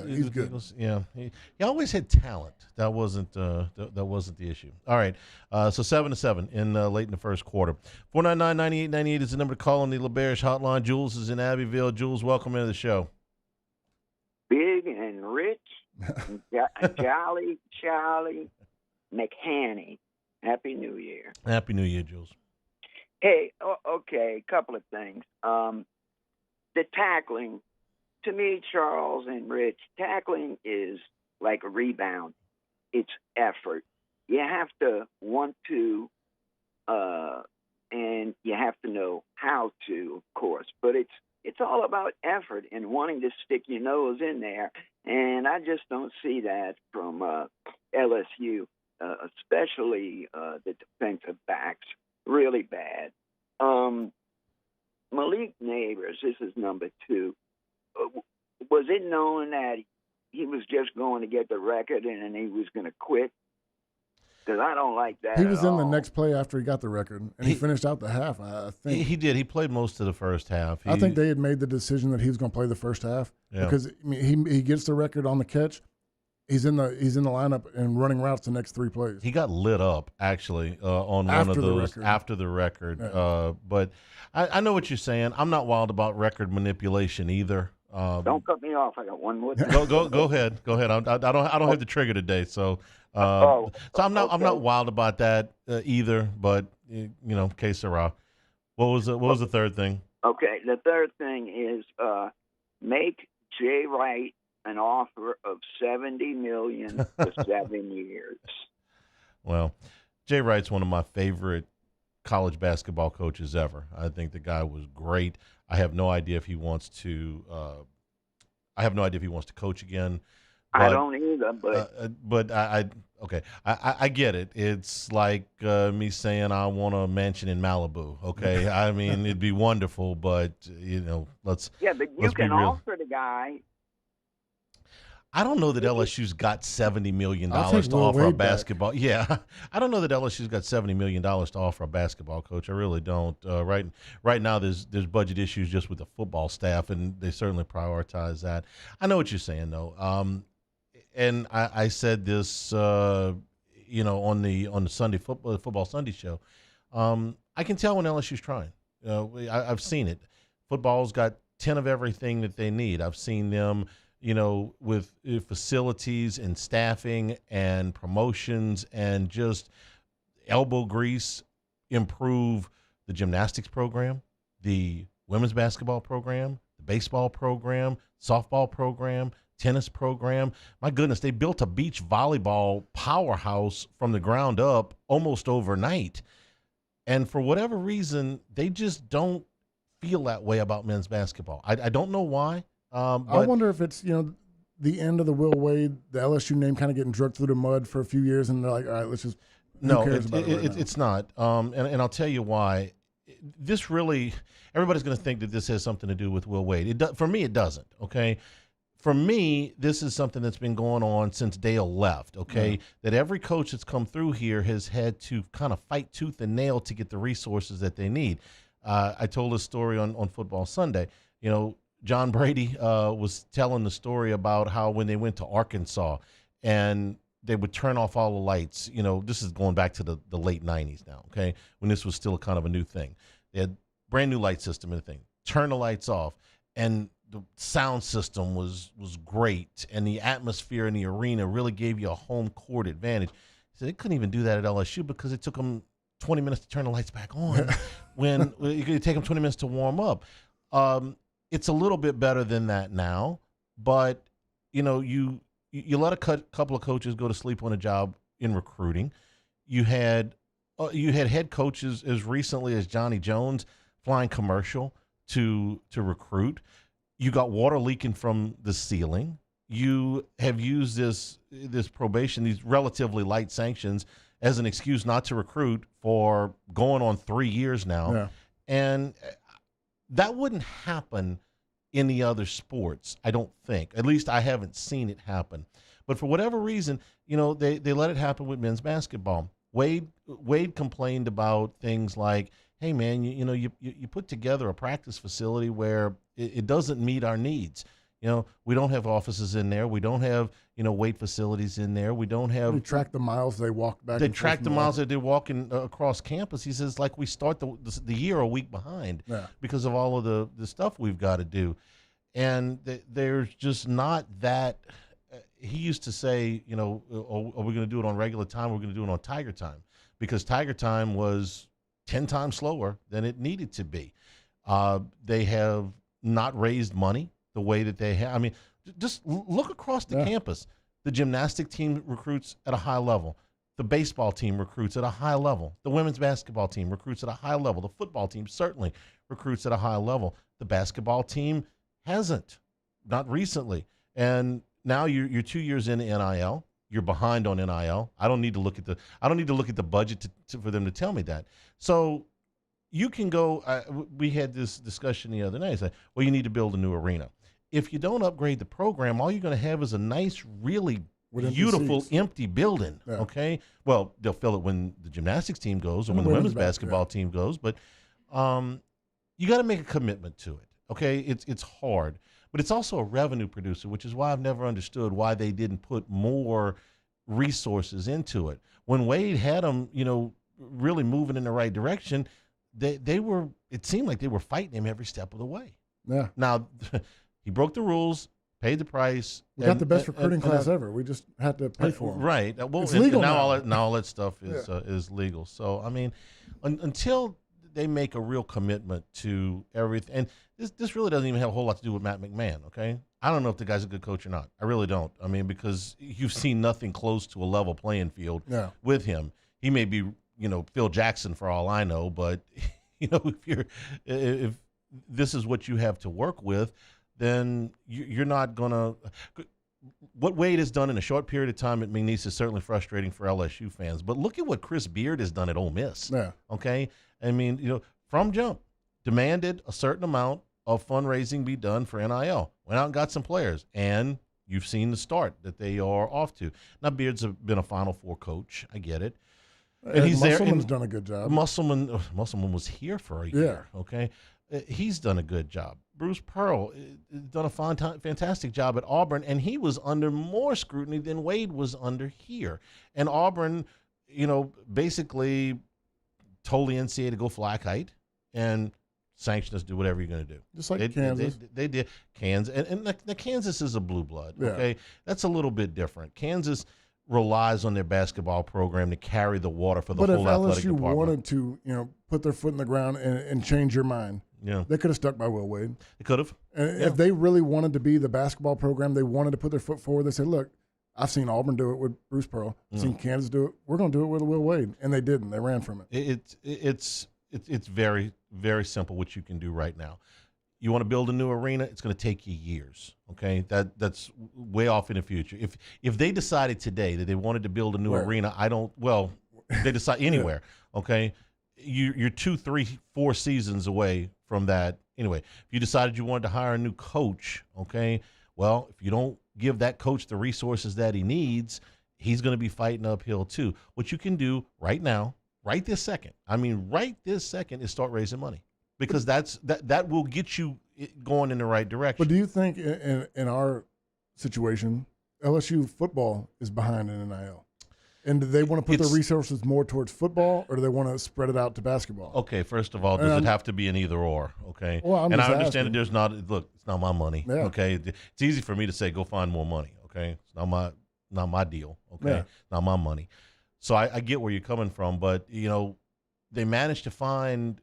he's good. Eagles, yeah, he always had talent. That wasn't the issue. All right, so 7-7 in late in the first quarter. 499-9898 is the number to call on the LaBerge hotline. Jules is in Abbeville. Jules, welcome into the show. Big and rich, jolly Charlie McHaney. Happy New Year. Happy New Year, Jules. Hey, okay, a couple of things. The tackling, to me, Charles and Rich, tackling is like a rebound. It's effort. You have to want to, and you have to know how to, of course. But it's all about effort and wanting to stick your nose in there. And I just don't see that from LSU, especially the defensive backs, really bad. Malik Neighbors, this is number 2. Was it known that he was just going to get the record and he was going to quit? Because I don't like that. He was in the next play after he got the record, and he finished out the half, I think. He did. He played most of the first half. I think they had made the decision that he was going to play the first half because I mean, he gets the record on the catch. He's in the lineup and running routes the next 3 plays. He got lit up actually on one of those after the record. Yeah. But I know what you're saying. I'm not wild about record manipulation either. Don't cut me off. I got one more thing. Go ahead. Go ahead. I don't have the trigger today, so I'm not wild about that either. But que sera. What was the third thing? Okay, the third thing is make Jay Wright an offer of $70 million for 7 years. Well, Jay Wright's one of my favorite college basketball coaches ever. I think the guy was great. I have no idea if he wants to. I have no idea if he wants to coach again. But, I don't either, but I get it. It's like me saying I want a mansion in Malibu. Okay, I mean it'd be wonderful, but let's. Yeah, but you can offer the guy. I don't know that LSU's got $70 million to I'll take Will offer a Wade back. basketball. Yeah, I don't know that LSU's got $70 million to offer a basketball coach. I really don't. Right now, there's budget issues just with the football staff, and they certainly prioritize that. I know what you're saying, though. And I said this, on the Sunday football Sunday show. I can tell when LSU's trying. I've seen it. Football's got 10 of everything that they need. I've seen them, with facilities and staffing and promotions and just elbow grease, improve the gymnastics program, the women's basketball program, the baseball program, softball program, tennis program. My goodness, they built a beach volleyball powerhouse from the ground up almost overnight. And for whatever reason, they just don't feel that way about men's basketball. I don't know why. But I wonder if it's, the end of the Will Wade, the LSU name kind of getting dragged through the mud for a few years, and they're like, all right, let's just no, it's it's not. And I'll tell you why. This really, everybody's going to think that this has something to do with Will Wade. For me, it doesn't, okay? For me, this is something that's been going on since Dale left, okay? Yeah. That every coach that's come through here has had to kind of fight tooth and nail to get the resources that they need. I told a story on Football Sunday. John Brady was telling the story about how when they went to Arkansas and they would turn off all the lights. This is going back to the late 90s now, okay, when this was still kind of a new thing. They had brand new light system and thing. Turn the lights off, and the sound system was great, and the atmosphere in the arena really gave you a home court advantage. So they couldn't even do that at LSU because it took them 20 minutes to turn the lights back on when it could take them 20 minutes to warm up. It's a little bit better than that now, but you let a couple of coaches go to sleep on a job in recruiting. You had head coaches as recently as Johnny Jones flying commercial to recruit. You got water leaking from the ceiling. You have used this probation, these relatively light sanctions, as an excuse not to recruit for going on 3 years now. Yeah. And that wouldn't happen in the other sports, I don't think. At least I haven't seen it happen. But for whatever reason, they let it happen with men's basketball. Wade complained about things like, hey, man, you put together a practice facility where it doesn't meet our needs. We don't have offices in there. We don't have, weight facilities in there. We don't have. They track the miles they walk back. They track the miles that they're walking across campus. He says, like, we start the year a week behind because of all of the stuff we've got to do. And there's just not that. He used to say, are we going to do it on regular time? We're going to do it on Tiger time, because Tiger time was 10 times slower than it needed to be. They have not raised money the way that they have. I mean, just look across the campus. The gymnastic team recruits at a high level. The baseball team recruits at a high level. The women's basketball team recruits at a high level. The football team certainly recruits at a high level. The basketball team hasn't, not recently. And now you're 2 years into NIL. You're behind on NIL. I don't need to look at the budget for them to tell me that. So you can go. We had this discussion the other night. It's like, well, you need to build a new arena. If you don't upgrade the program, all you're going to have is a nice, really beautiful, empty building. Yeah. Okay. Well, they'll fill it when the gymnastics team goes or when the women's basketball team goes. But you got to make a commitment to it. Okay. It's hard, but it's also a revenue producer, which is why I've never understood why they didn't put more resources into it. When Wade had them, really moving in the right direction, they were. It seemed like they were fighting him every step of the way. Yeah. Now, he broke the rules, paid the price. We got the best recruiting class ever. We just had to pay for them. Right. Well, it's legal now. All that stuff is legal. So I mean, until they make a real commitment to everything, and this really doesn't even have a whole lot to do with Matt McMahon. Okay. I don't know if the guy's a good coach or not. I really don't. I mean, because you've seen nothing close to a level playing field with him. He may be, Phil Jackson for all I know, but if this is what you have to work with, then you're not going to – what Wade has done in a short period of time at McNeese is certainly frustrating for LSU fans. But look at what Chris Beard has done at Ole Miss. Yeah. Okay? I mean, from jump, demanded a certain amount of fundraising be done for NIL. Went out and got some players. And you've seen the start that they are off to. Now, Beard's been a Final Four coach. I get it. And he's there. Musselman's done a good job. Musselman was here for a year. Okay, he's done a good job. Bruce Pearl done a fantastic job at Auburn, and he was under more scrutiny than Wade was under here. And Auburn, basically told the NCAA to go fly kite and sanction us, do whatever you're going to do. Just like Kansas. They did. Kansas. And the Kansas is a blue blood, Yeah. okay? That's a little bit different. Kansas relies on their basketball program to carry the water for the whole athletic department. But if LSU wanted to, put their foot in the ground and change your mind, they could have stuck by Will Wade. They could have. And if they really wanted to be the basketball program, they wanted to put their foot forward, they said, look, I've seen Auburn do it with Bruce Pearl. I've seen Kansas do it. We're going to do it with Will Wade. And they didn't. They ran from it. It's very, very simple what you can do right now. You want to build a new arena, it's going to take you years, okay? That's way off in the future. If they decided today that they wanted to build a new arena, they decide anywhere, okay? You're 2, 3, 4 seasons away from that. Anyway, if you decided you wanted to hire a new coach, okay, well, if you don't give that coach the resources that he needs, he's going to be fighting uphill too. What you can do right now, right this second, is start raising money. Because that will get you going in the right direction. But do you think in our situation, LSU football is behind in NIL? And do they want to put their resources more towards football, or do they want to spread it out to basketball? Okay, first of all, does it have to be an either or? Okay, well, and I understand that there's not. Look, it's not my money. Yeah. Okay, it's easy for me to say go find more money. Okay, it's not my deal. Okay, not my money. So I get where you're coming from, but they've managed to find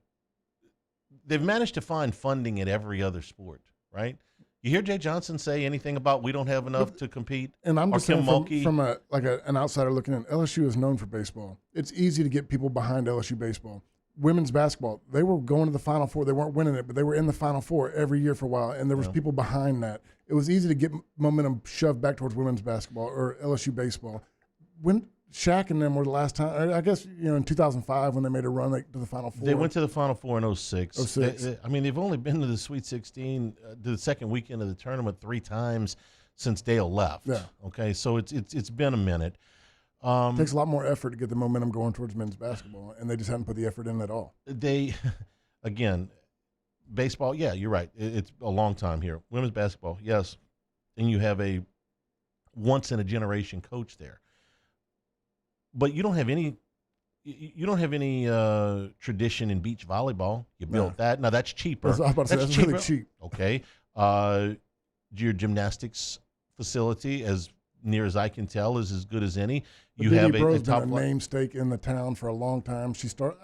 funding at every other sport, right? You hear Jay Johnson say anything about we don't have enough to compete? And I'm just saying from an outsider looking in, LSU is known for baseball. It's easy to get people behind LSU baseball. Women's basketball, they were going to the Final Four. They weren't winning it, but they were in the Final Four every year for a while, and there was people behind that. It was easy to get momentum shoved back towards women's basketball or LSU baseball. When Shaq and them were the last time, I guess, in 2005 when they made a run to the Final Four. They went to the Final Four in 06. They've only been to the Sweet 16, to the second weekend of the tournament 3 times since Dale left. Yeah. Okay, so it's been a minute. It takes a lot more effort to get the momentum going towards men's basketball, and they just haven't put the effort in at all. Again, baseball, yeah, you're right. It's a long time here. Women's basketball, yes, and you have a once-in-a-generation coach there. But you don't have any tradition in beach volleyball. You built that. Now that's cheaper. That's cheaper. Really cheap. Okay. Your gymnastics facility, as near as I can tell, is as good as any. You have a top namesake in the town for a long time. She started.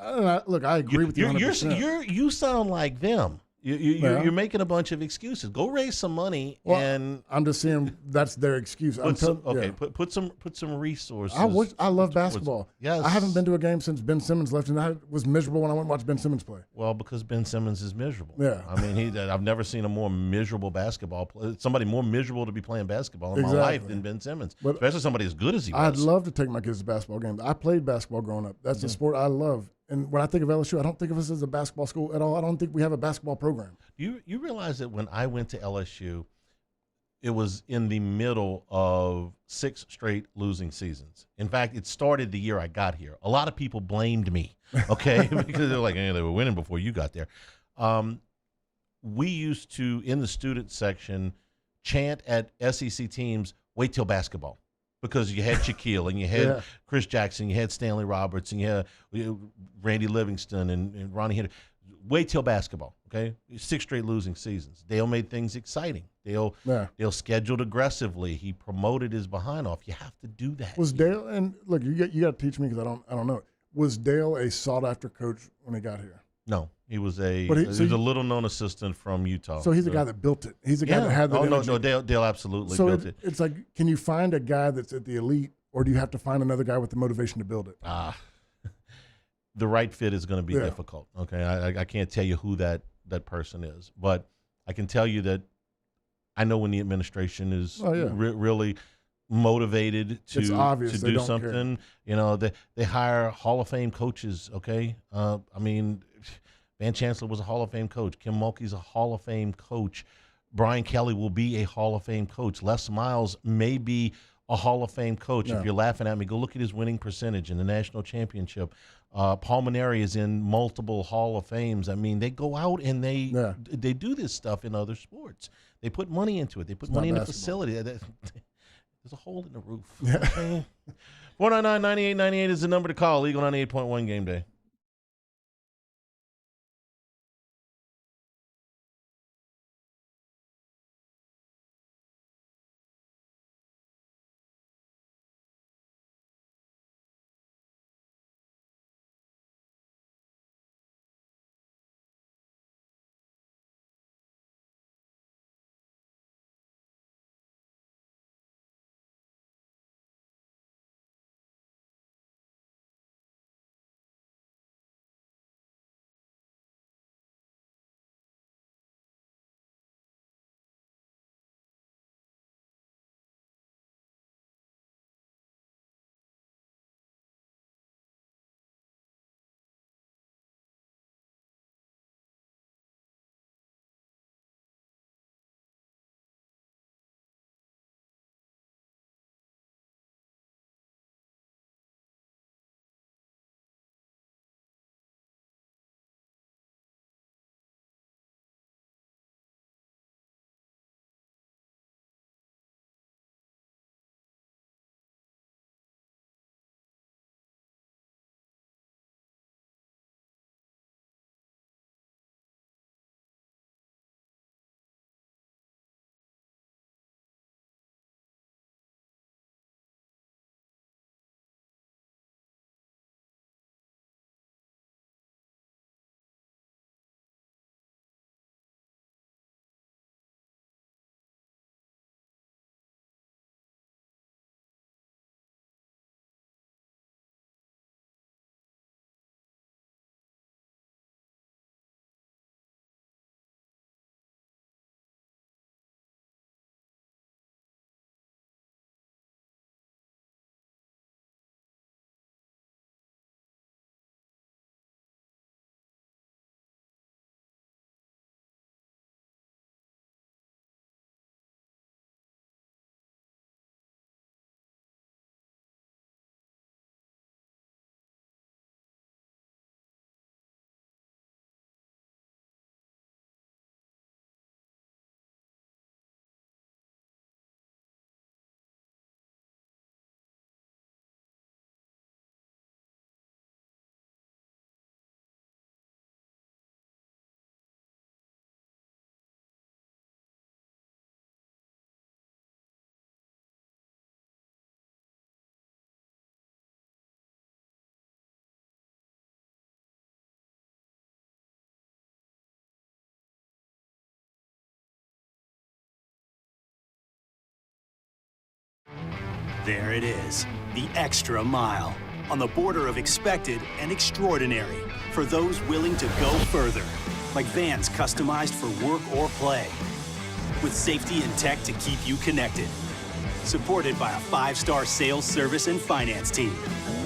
Look, I agree with you 100%. You sound like them. You're making a bunch of excuses. Go raise some money, and I'm just saying that's their excuse. Put some resources. I love basketball. Yes, I haven't been to a game since Ben Simmons left, and I was miserable when I went and watched Ben Simmons play. Well, because Ben Simmons is miserable. Yeah, I mean, I've never seen a more miserable basketball player. Somebody more miserable to be playing basketball in my life than Ben Simmons, especially somebody as good as he was. I'd love to take my kids to basketball games. I played basketball growing up. That's a sport I love. And when I think of LSU, I don't think of us as a basketball school at all. I don't think we have a basketball program. You realize that when I went to LSU, it was in the middle of 6 straight losing seasons. In fact, it started the year I got here. A lot of people blamed me, okay, because they're like, hey, they were winning before you got there. We used to, in the student section, chant at SEC teams, wait till basketball. Because you had Shaquille and you had Chris Jackson, you had Stanley Roberts, and you had Randy Livingston and Ronnie Henry. Wait till basketball, okay? 6 straight losing seasons. Dale made things exciting. Dale scheduled aggressively. He promoted his behind off. You have to do that. Was Dale, and look, you got to teach me because I don't know. Was Dale a sought after coach when he got here? No, he was he was a little known assistant from Utah. So he's the guy that built it. He's the guy that had that energy. No, Dale absolutely built it. It's like, can you find a guy that's at the elite, or do you have to find another guy with the motivation to build it? The right fit is going to be difficult. Okay, I can't tell you who that person is, but I can tell you that I know when the administration is really motivated to do something. They hire Hall of Fame coaches. Okay, Van Chancellor was a Hall of Fame coach. Kim Mulkey's a Hall of Fame coach. Brian Kelly will be a Hall of Fame coach. Les Miles may be a Hall of Fame coach. Yeah. If you're laughing at me, go look at his winning percentage in the national championship. Paul Maneri is in multiple Hall of Fames. I mean, they go out and they do this stuff in other sports. They put money into it. They put money in the facility. There's a hole in the roof. Okay? 499-9898 is the number to call. Eagle 98.1 Game Day. There it is, the extra mile, on the border of expected and extraordinary, for those willing to go further, like vans customized for work or play, with safety and tech to keep you connected, supported by a 5-star sales, service, and finance team,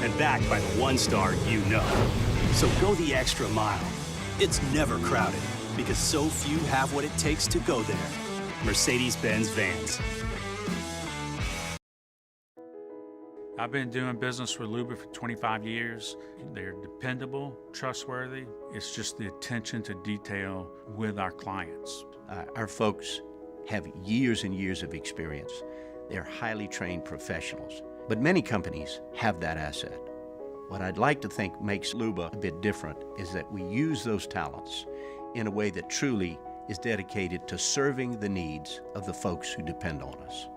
and backed by the 1-star you know. So go the extra mile. It's never crowded, because so few have what it takes to go there. Mercedes-Benz Vans. I've been doing business with Luba for 25 years. They're dependable, trustworthy. It's just the attention to detail with our clients. Our folks have years and years of experience. They're highly trained professionals, but many companies have that asset. What I'd like to think makes Luba a bit different is that we use those talents in a way that truly is dedicated to serving the needs of the folks who depend on us.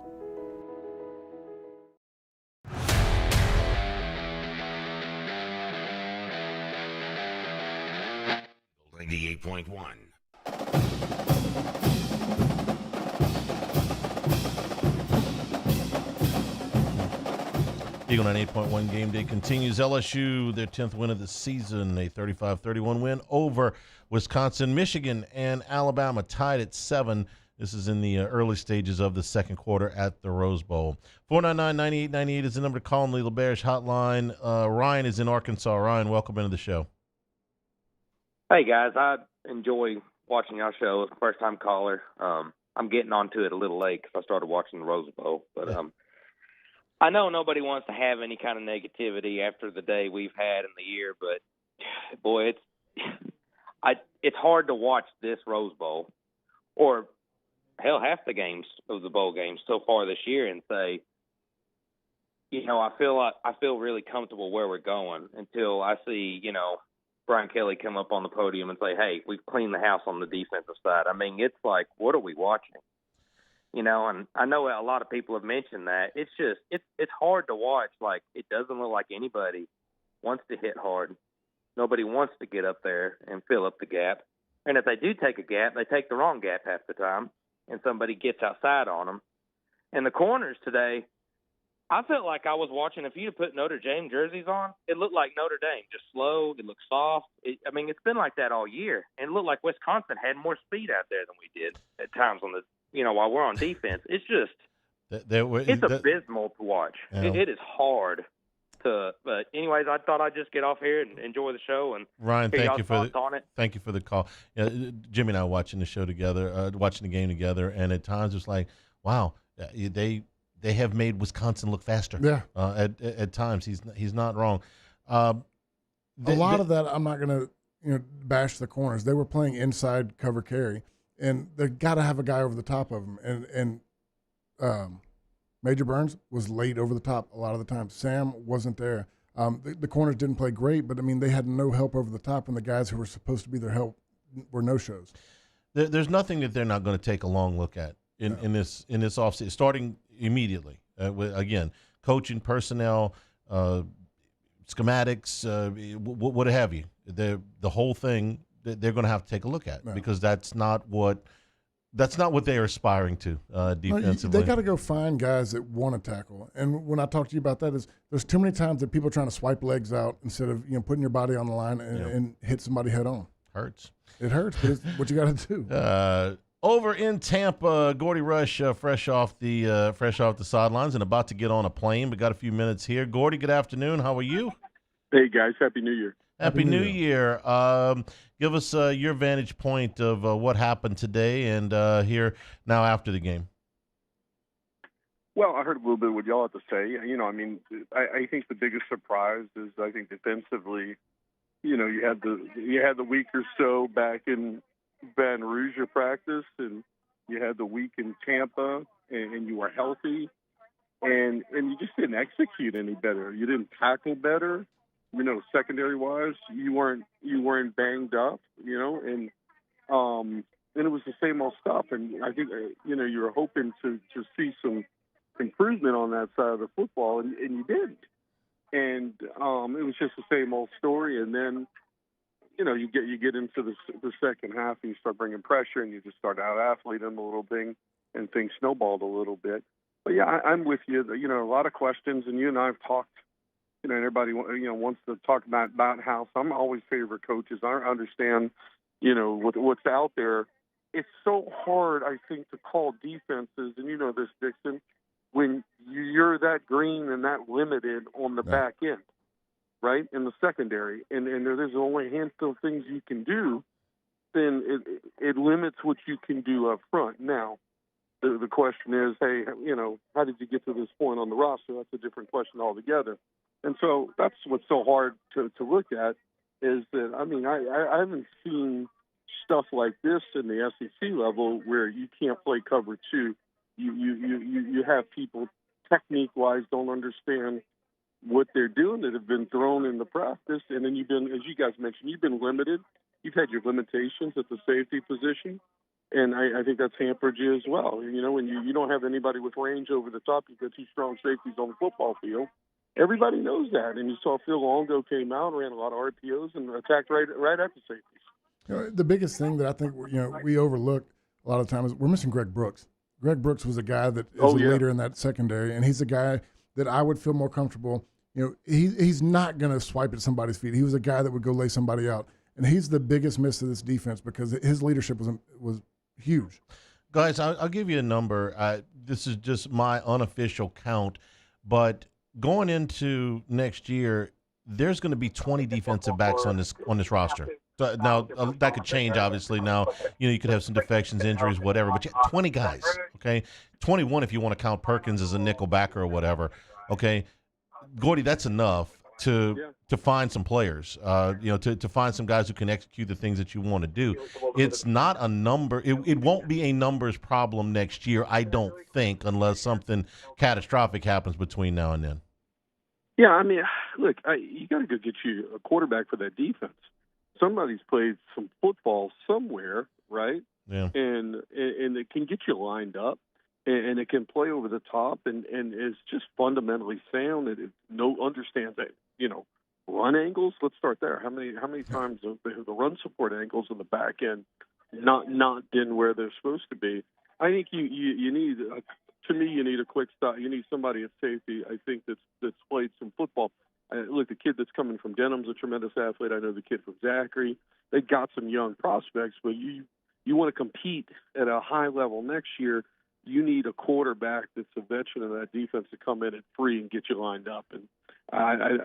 98.1. Eagle 98.1 Game Day continues. LSU, their 10th win of the season, a 35-31 win over Wisconsin. Michigan and Alabama tied at 7. This is in the early stages of the second quarter at the Rose Bowl. 499-9898 is the number to call on the LeBearish hotline. Ryan is in Arkansas. Ryan, welcome into the show. Hey, guys. I enjoy watching y'all show. First-time caller. I'm getting onto it a little late because I started watching the Rose Bowl. But I know nobody wants to have any kind of negativity after the day we've had in the year, but boy, it's hard to watch this Rose Bowl or hell, half the games of the bowl games so far this year and say, I feel really comfortable where we're going until I see, Brian Kelly come up on the podium and say, hey, we've cleaned the house on the defensive side. I mean, it's like, what are we watching? And I know a lot of people have mentioned that. It's just, it's hard to watch. Like, it doesn't look like anybody wants to hit hard. Nobody wants to get up there and fill up the gap. And if they do take a gap, they take the wrong gap half the time, and somebody gets outside on them. And the corners today, I felt like I was watching, if you'd put Notre Dame jerseys on, it looked like Notre Dame, just slow, it looked soft. It's been like that all year. And it looked like Wisconsin had more speed out there than we did at times on the, while we're on defense. It's just, it's abysmal to watch. Yeah. It is hard to, but anyways, I thought I'd just get off here and enjoy the show. And Ryan, hear thank y'all's you for the call. Jimmy and I were watching the show together, watching the game together, and at times it's like, wow, they have made Wisconsin look faster. Yeah. At times he's not wrong. A lot of that, I'm not going to bash the corners. They were playing inside cover carry, and they got to have a guy over the top of them. And Major Burns was late over the top a lot of the time. Sam wasn't there. The corners didn't play great, but they had no help over the top, and the guys who were supposed to be their help were no shows. There's nothing that they're not going to take a long look at in this offseason, starting immediately. Again, coaching, personnel, schematics, what have you. The whole thing they're going to have to take a look at because that's not what they're aspiring to defensively. They got to go find guys that want to tackle. And when I talk to you about that, there's too many times that people are trying to swipe legs out instead of putting your body on the line and hit somebody head on. Hurts. It hurts, but it's what you got to do. Over in Tampa, Gordy Rush, fresh off the sidelines and about to get on a plane. We got a few minutes here. Gordy, good afternoon. How are you? Hey guys, Happy New Year. Happy New Year. Give us your vantage point of what happened today and here now after the game. Well, I heard a little bit of what y'all had to say. I think the biggest surprise is I think defensively, you had the week or so back in Baton Rouge practice, and you had the week in Tampa, and you were healthy, and you just didn't execute any better. You didn't tackle better. Secondary wise, you weren't banged up, and it was the same old stuff. And I think you were hoping to see some improvement on that side of the football, and you didn't. And it was just the same old story. And then you get into the second half, and you start bringing pressure, and you just start out-athleting them a little bit, and things snowballed a little bit. But yeah, I'm with you. A lot of questions, and you and I have talked. Everybody wants to talk about how some always favor coaches. I understand, what's out there. It's so hard, I think, to call defenses, and you know this, Dickson, when you're that green and that limited on the back end, right, in the secondary, and there's only a handful of things you can do, then it limits what you can do up front. Now, the question is, hey, how did you get to this point on the roster? That's a different question altogether. And so that's what's so hard to look at is that, I haven't seen stuff like this in the SEC level where you can't play cover two. You have people technique-wise don't understand what they're doing that have been thrown in the practice. And then you've been, as you guys mentioned, you've been limited. You've had your limitations at the safety position. And I think that's hampered you as well. When you don't have anybody with range over the top, you've got two strong safeties on the football field. Everybody knows that, and you saw Phil Longo came out, ran a lot of RPOs, and attacked right at the safeties. The biggest thing that I think we overlook a lot of times is we're missing Greg Brooks. Greg Brooks was a guy that is a leader in that secondary, and he's a guy that I would feel more comfortable. He's not going to swipe at somebody's feet. He was a guy that would go lay somebody out, and he's the biggest miss of this defense because his leadership was huge. Guys, I'll give you a number. This is just my unofficial count, but going into next year, there's going to be 20 defensive backs on this roster. Now, that could change, obviously. Now, you could have some defections, injuries, whatever, but you had 20 guys, okay? 21 if you want to count Perkins as a nickel backer or whatever, okay? Gordy, that's enough to find some players, to find some guys who can execute the things that you want to do. It's not a number. It won't be a numbers problem next year, I don't think, unless something catastrophic happens between now and then. Yeah, I mean, look, you got to go get you a quarterback for that defense. Somebody's played some football somewhere, right? Yeah. And it can get you lined up, and it can play over the top, and it's just fundamentally sound. It understands that, run angles. Let's start there. How many times have the run support angles in the back end not been where they're supposed to be? I think you need. To me, you need a quick stop. You need somebody at safety, I think, that's played some football. Look, the kid that's coming from Denham's a tremendous athlete. I know the kid from Zachary. They got some young prospects, but you want to compete at a high level next year, you need a quarterback that's a veteran of that defense to come in at free and get you lined up. And I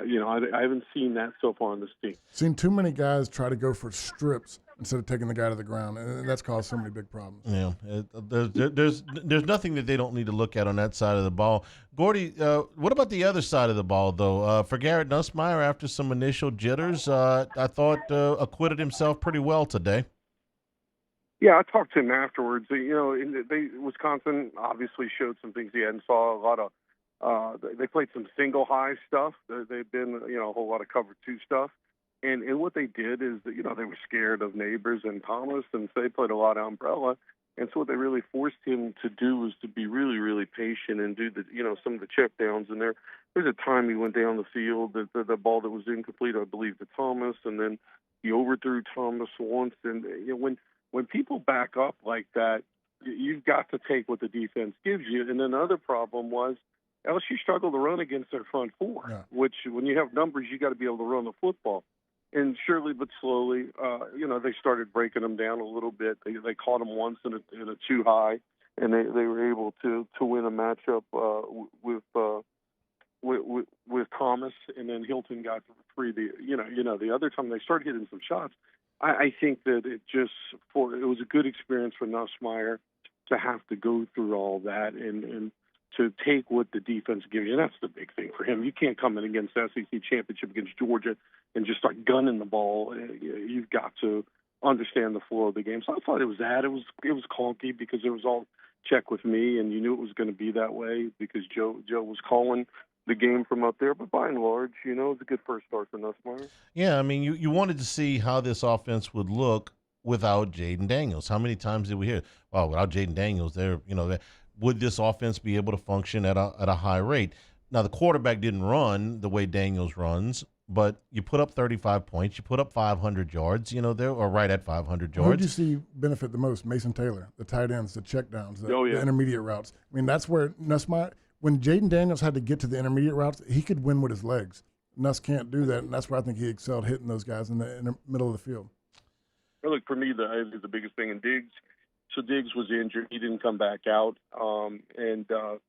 haven't seen that so far on this team. Seen too many guys try to go for strips instead of taking the guy to the ground, and that's caused so many big problems. Yeah, there's nothing that they don't need to look at on that side of the ball. Gordy, what about the other side of the ball, though? For Garrett Nussmeier, after some initial jitters, I thought acquitted himself pretty well today. Yeah, I talked to him afterwards. Wisconsin obviously showed some things he hadn't saw. A lot of they played some single high stuff. They've been a whole lot of cover two stuff. And what they did is that, they were scared of Neighbors and Thomas, and so they played a lot of umbrella. And so what they really forced him to do was to be really, really patient and do some of the check downs. And there's a time he went down the field, the ball that was incomplete, I believe, to Thomas, and then he overthrew Thomas once. And when people back up like that, you've got to take what the defense gives you. And then the other problem was LSU struggled to run against their front four, which when you have numbers, you got to be able to run the football. And surely but slowly, they started breaking them down a little bit. They caught them once in a too high, and they were able to win a matchup with Thomas, and then Hilton got free. The other time they started hitting some shots. I think that it was a good experience for Nussmeier to have to go through all that and to take what the defense gives you. That's the big thing for him. You can't come in against the SEC championship against Georgia and just start gunning the ball. You've got to understand the flow of the game. So I thought it was that. It was clunky because it was all check with me, and you knew it was going to be that way because Joe was calling the game from up there. But by and large, it was a good first start for Nussmeier. Yeah, I mean, you wanted to see how this offense would look without Jaden Daniels. How many times did we hear, without Jaden Daniels, would this offense be able to function at a high rate? Now, the quarterback didn't run the way Daniels runs, but you put up 35 points, you put up 500 yards, they're right at 500 yards. Who did you see benefit the most? Mason Taylor, the tight ends, the checkdowns, the intermediate routes. I mean, that's where Nussmeier, when Jaden Daniels had to get to the intermediate routes, he could win with his legs. Nuss can't do that, and that's where I think he excelled, hitting those guys in the middle of the field. Well, look, for me, the biggest thing in Diggs. So Diggs was injured; he didn't come back out, the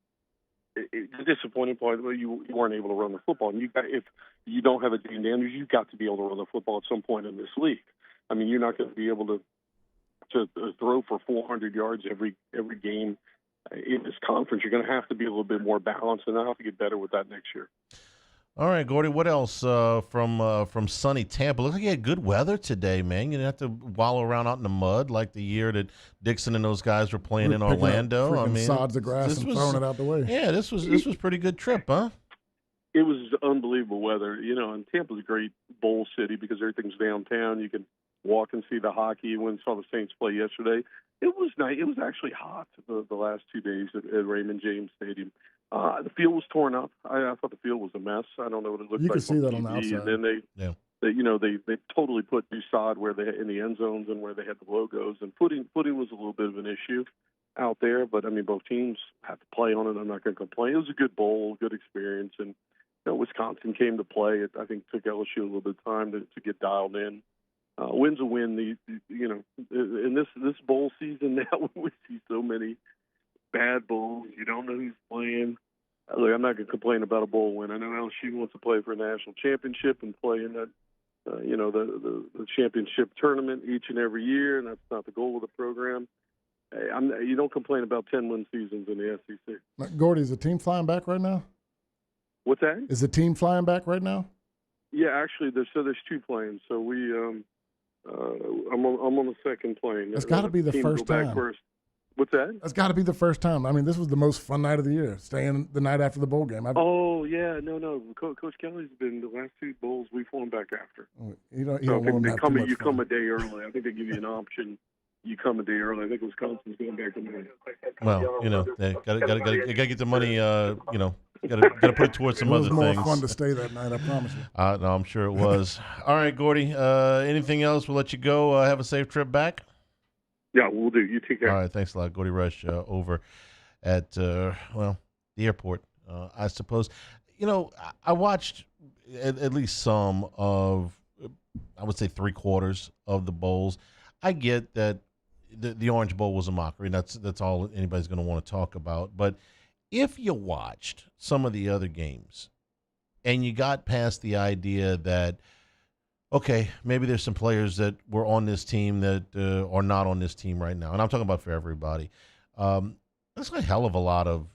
disappointing part, you weren't able to run the football. And if you don't have a Jaden Daniels, you've got to be able to run the football at some point in this league. I mean, you're not going to be able to throw for 400 yards every game in this conference. You're going to have to be a little bit more balanced, and I'll have to get better with that next year. All right, Gordy, what else from sunny Tampa? Looks like you had good weather today, man. You didn't have to wallow around out in the mud like the year that Dickson and those guys were playing in Orlando. I mean, sods of grass and throwing it out the way. Yeah, this was pretty good trip, huh? It was unbelievable weather, and Tampa's a great bowl city because everything's downtown. You can walk and see the hockey. You went and saw the Saints play yesterday. It was nice. It was actually hot the last 2 days at Raymond James Stadium. The field was torn up. I thought the field was a mess. I don't know what it looked like. You can see that TV. on the outside. And then they totally put new sod where they in the end zones and where they had the logos. And footing was a little bit of an issue out there. But I mean, both teams have to play on it. I'm not going to complain. It was a good bowl, good experience, and Wisconsin came to play. It I think took LSU a little bit of time to get dialed in. Win's a win. In this bowl season now, we see so many bad bowls. You don't know who's playing. Look, I'm not going to complain about a bowl win. I know LSU wants to play for a national championship and play in that the championship tournament each and every year, and that's not the goal of the program. You don't complain about 10-win seasons in the SEC. Gordy, is the team flying back right now? What's that? Is the team flying back right now? Yeah, actually, there's two planes. So I'm on the second plane. It's got to be the first time. First. What's that? That's got to be the first time. I mean, this was the most fun night of the year, staying the night after the bowl game. Oh, yeah. No. Coach Kelly's been the last two bowls we've flown back after. You don't So I want think them to have too much you fun. come a day early. I think they give you an option. You come a day early. I think Wisconsin's going back to May. Well, they gotta get the money. Gotta put it towards some other things. It was more fun to stay that night, I promise you. No, I'm sure it was. All right, Gordy. Anything else? We'll let you go. Have a safe trip back. Yeah, we'll do. You take care. All right, thanks a lot, Gordy Rush, over at the airport. I suppose. I watched at least some of, I would say 3/4 of the bowls. I get that the Orange Bowl was a mockery. That's all anybody's going to want to talk about. But if you watched some of the other games and you got past the idea that, okay, maybe there's some players that were on this team that are not on this team right now, and I'm talking about for everybody, there's a hell of a lot of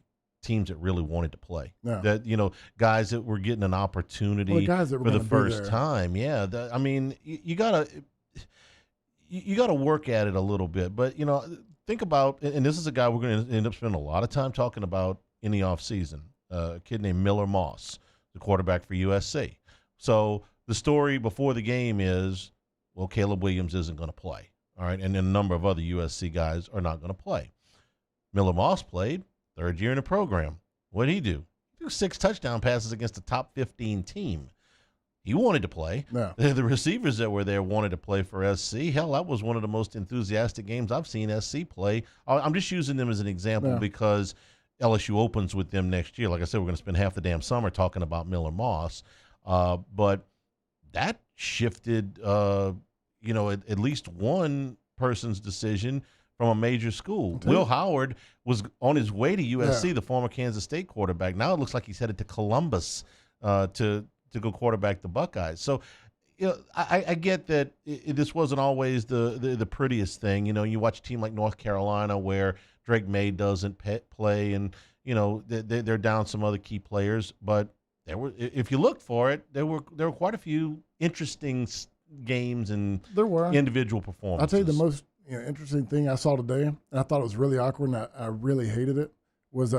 teams that really wanted to play. Yeah. That, guys that were getting an opportunity guys that were for the gonna be first there. time. Yeah, you got to work at it a little bit. But, think about, and this is a guy we're going to end up spending a lot of time talking about in the offseason, a kid named Miller Moss, the quarterback for USC. So the story before the game is, well, Caleb Williams isn't going to play. All right, and then a number of other USC guys are not going to play. Miller Moss played, third year in the program. What did he do? He threw 6 touchdown passes against the top 15 team. He wanted to play. Yeah. The receivers that were there wanted to play for SC. Hell, that was one of the most enthusiastic games I've seen SC play. I'm just using them as an example because LSU opens with them next year. Like I said, we're going to spend half the damn summer talking about Miller Moss. But that shifted, at least one person's decision from a major school. Will Howard was on his way to USC, the former Kansas State quarterback. Now it looks like he's headed to Columbus to go quarterback the Buckeyes. So, I get that this wasn't always the prettiest thing. You watch a team like North Carolina where Drake May doesn't play, and they're down some other key players. But if you looked for it, there were quite a few interesting games and there were individual performances. I'll tell you the most interesting thing I saw today, and I thought it was really awkward, and I really hated it, was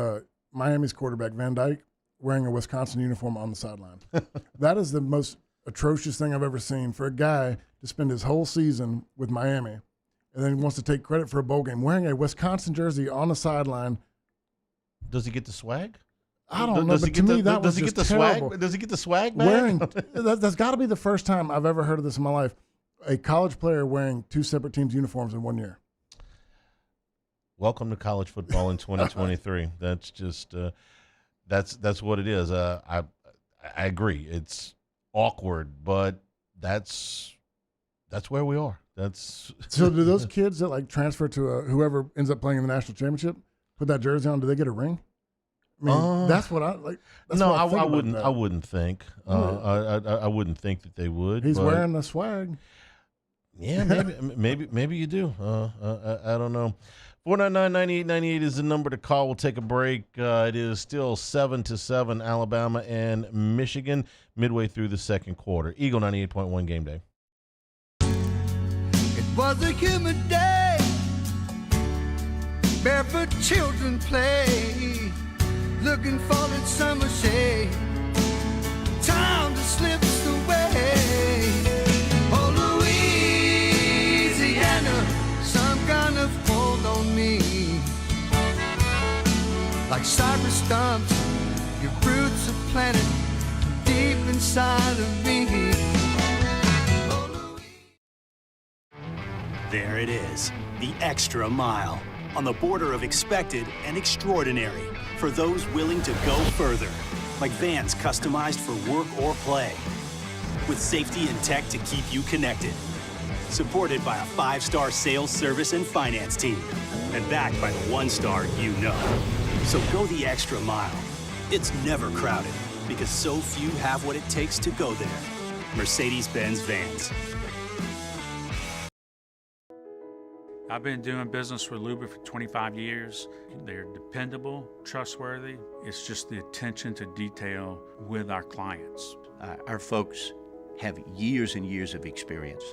Miami's quarterback Van Dyke wearing a Wisconsin uniform on the sideline. That is the most atrocious thing I've ever seen for a guy to spend his whole season with Miami and then wants to take credit for a bowl game wearing a Wisconsin jersey on the sideline. Does he get the swag? I don't know, but to me that was just terrible. Swag? Does he get the swag back? That's got to be the first time I've ever heard of this in my life. A college player wearing 2 separate teams' uniforms in 1 year. Welcome to college football in 2023. That's just that's what it is. I agree. It's awkward, but that's where we are. So do those kids that transfer to whoever ends up playing in the national championship put that jersey on? Do they get a ring? I mean, that's what I like. No, I wouldn't. I wouldn't think. I wouldn't think that they would. He's wearing the swag. Yeah, maybe you do. I don't know. 499-9898 is the number to call. We'll take a break. It is still 7-7, Alabama and Michigan, midway through the second quarter. Eagle 98.1 Game Day. It was a humid day, barefoot children play, looking for that summer shade. Time just slips away. Oh, Louisiana, some kind of hold on me. Like cypress stumps, your roots are planted deep inside of me. There it is, the extra mile, on the border of expected and extraordinary, for those willing to go further, like vans customized for work or play, with safety and tech to keep you connected, supported by a 5-star sales, service, and finance team, and backed by the 1-star you know. So go the extra mile. It's never crowded, because so few have what it takes to go there. Mercedes-Benz vans. I've been doing business with Luba for 25 years. They're dependable, trustworthy. It's just the attention to detail with our clients. Our folks have years and years of experience.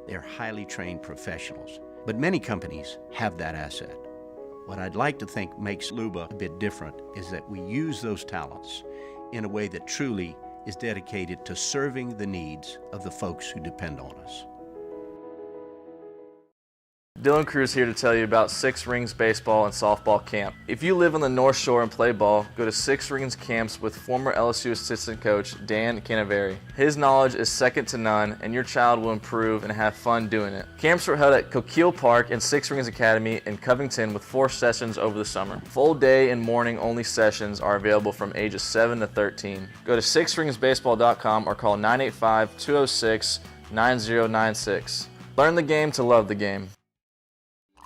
They're highly trained professionals. But many companies have that asset. What I'd like to think makes Luba a bit different is that we use those talents in a way that truly is dedicated to serving the needs of the folks who depend on us. Dylan Cruz here to tell you about Six Rings Baseball and Softball Camp. If you live on the North Shore and play ball, go to Six Rings Camps with former LSU assistant coach Dan Canaveri. His knowledge is second to none, and your child will improve and have fun doing it. Camps were held at Coquille Park and Six Rings Academy in Covington with 4 sessions over the summer. Full day and morning only sessions are available from ages 7 to 13. Go to sixringsbaseball.com or call 985-206-9096. Learn the game to love the game.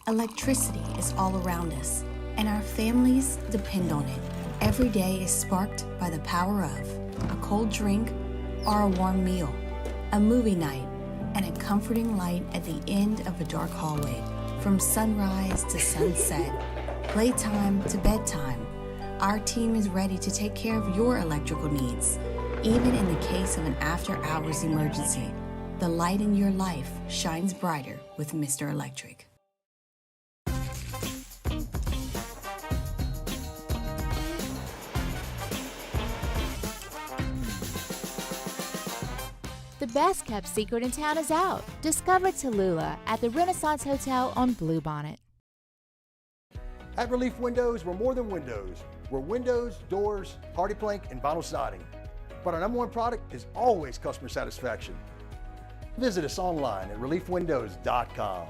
Electricity is all around us, and our families depend on it. Every day is sparked by the power of a cold drink or a warm meal, a movie night, and a comforting light at the end of a dark hallway. From sunrise to sunset, playtime to bedtime, our team is ready to take care of your electrical needs. Even in the case of an after-hours emergency, the light in your life shines brighter with Mr. Electric. The best kept secret in town is out. Discover Tallulah at the Renaissance Hotel on Bluebonnet. At Relief Windows, we're more than windows. We're windows, doors, hardy plank, and vinyl siding. But our #1 product is always customer satisfaction. Visit us online at reliefwindows.com.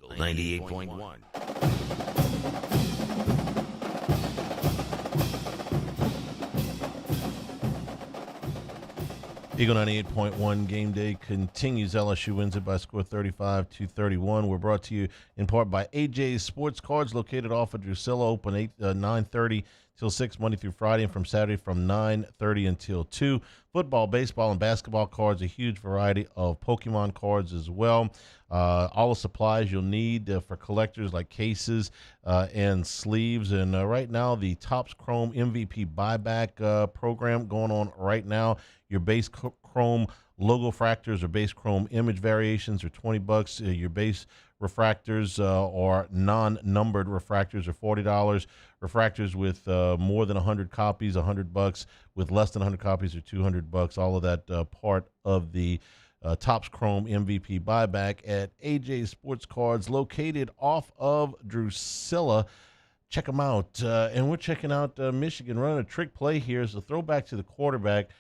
Eagle 98.1. Eagle 98.1 game day continues. LSU wins it by a score 35-31. We're brought to you in part by AJ's Sports Cards, located off of Drusilla, open 9:30 till 6 Monday through Friday, and from Saturday from 9:30 until 2. Football, baseball, and basketball cards, a huge variety of Pokemon cards as well. All the supplies you'll need for collectors, like cases and sleeves. And right now, the Topps Chrome MVP buyback program going on right now. Your base Chrome logo refractors or base Chrome image variations are $20. Your base refractors or non-numbered refractors are $40. Refractors with more than 100 copies, $100. With less than 100 copies are $200. All of that part of the Topps Chrome MVP buyback at AJ Sports Cards, located off of Drusilla. Check them out. And we're checking out Michigan running a trick play here. It's a throwback to the quarterback.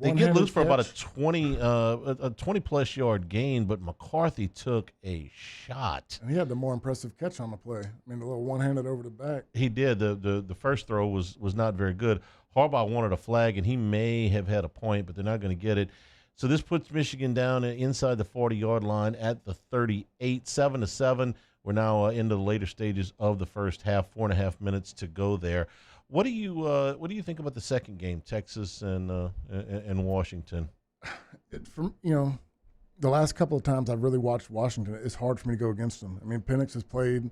They get loose for about a 20-plus yard gain, but McCarthy took a shot. And he had the more impressive catch on the play. I mean, the little one-handed over the back. He did. The first throw was not very good. Harbaugh wanted a flag, and he may have had a point, but they're not going to get it. So this puts Michigan down inside the 40-yard line at the 38, 7-7. We're now into the later stages of the first half, 4.5 minutes to go there. What do you think about the second game, Texas and Washington? The last couple of times I've really watched Washington, it's hard for me to go against them. I mean, Penix has played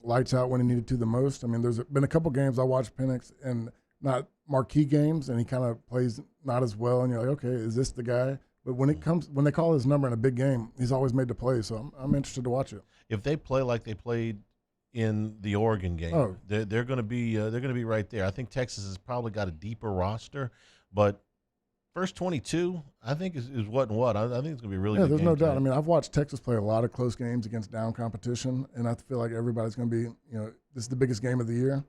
lights out when he needed to the most. I mean, there's been a couple games I watched Penix and not marquee games, and he kind of plays not as well, and you're like, okay, is this the guy? But when they call his number in a big game, he's always made the play. So I'm interested to watch it. If they play like they played in the Oregon game, they're going to be right there. I think Texas has probably got a deeper roster, but first 22, I think is what and what. I think it's going to be a really good there's game no doubt. tonight. I mean, I've watched Texas play a lot of close games against down competition, and I feel like everybody's going to be, this is the biggest game of the year.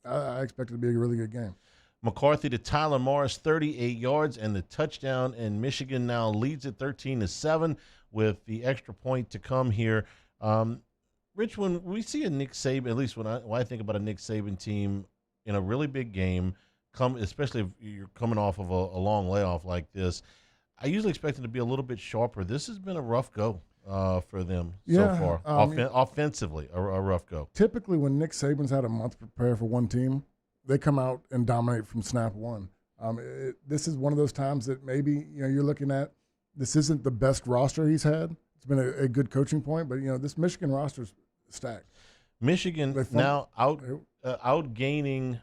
I expect it to be a really good game. McCarthy to Tyler Morris, 38 yards and the touchdown, and Michigan now leads it 13-7 with the extra point to come here. Rich, when we see a Nick Saban, at least when I think about a Nick Saban team in a really big game, especially if you're coming off of a long layoff like this, I usually expect it to be a little bit sharper. This has been a rough go for them so far. Offensively, a rough go. Typically, when Nick Saban's had a month to prepare for one team, they come out and dominate from snap one. This is one of those times that maybe you're looking at. This isn't the best roster he's had. It's been a good coaching point, but this Michigan roster is stacked. Michigan now outgaining.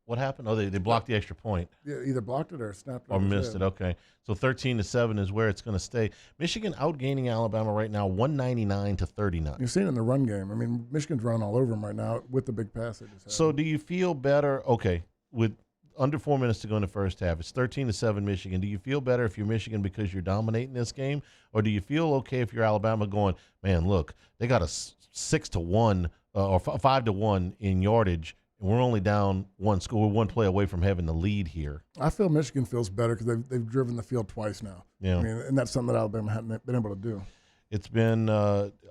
What happened? Oh, they blocked the extra point. Yeah, either blocked it or snapped it. Or missed it. Okay, so 13-7 is where it's going to stay. Michigan outgaining Alabama right now, 199-39. You're seeing it in the run game. I mean, Michigan's running all over them right now with the big pass they just had. So do you feel better? Okay, with under 4 minutes to go in the first half, it's 13-7 Michigan. Do you feel better if you're Michigan because you're dominating this game, or do you feel okay if you're Alabama going, man, look, they got a 6-1 or 5-1 in yardage, and we're only down one score, one play away from having the lead here? I feel Michigan feels better because they've driven the field twice now. Yeah, I mean, and that's something that Alabama hadn't been able to do. It's been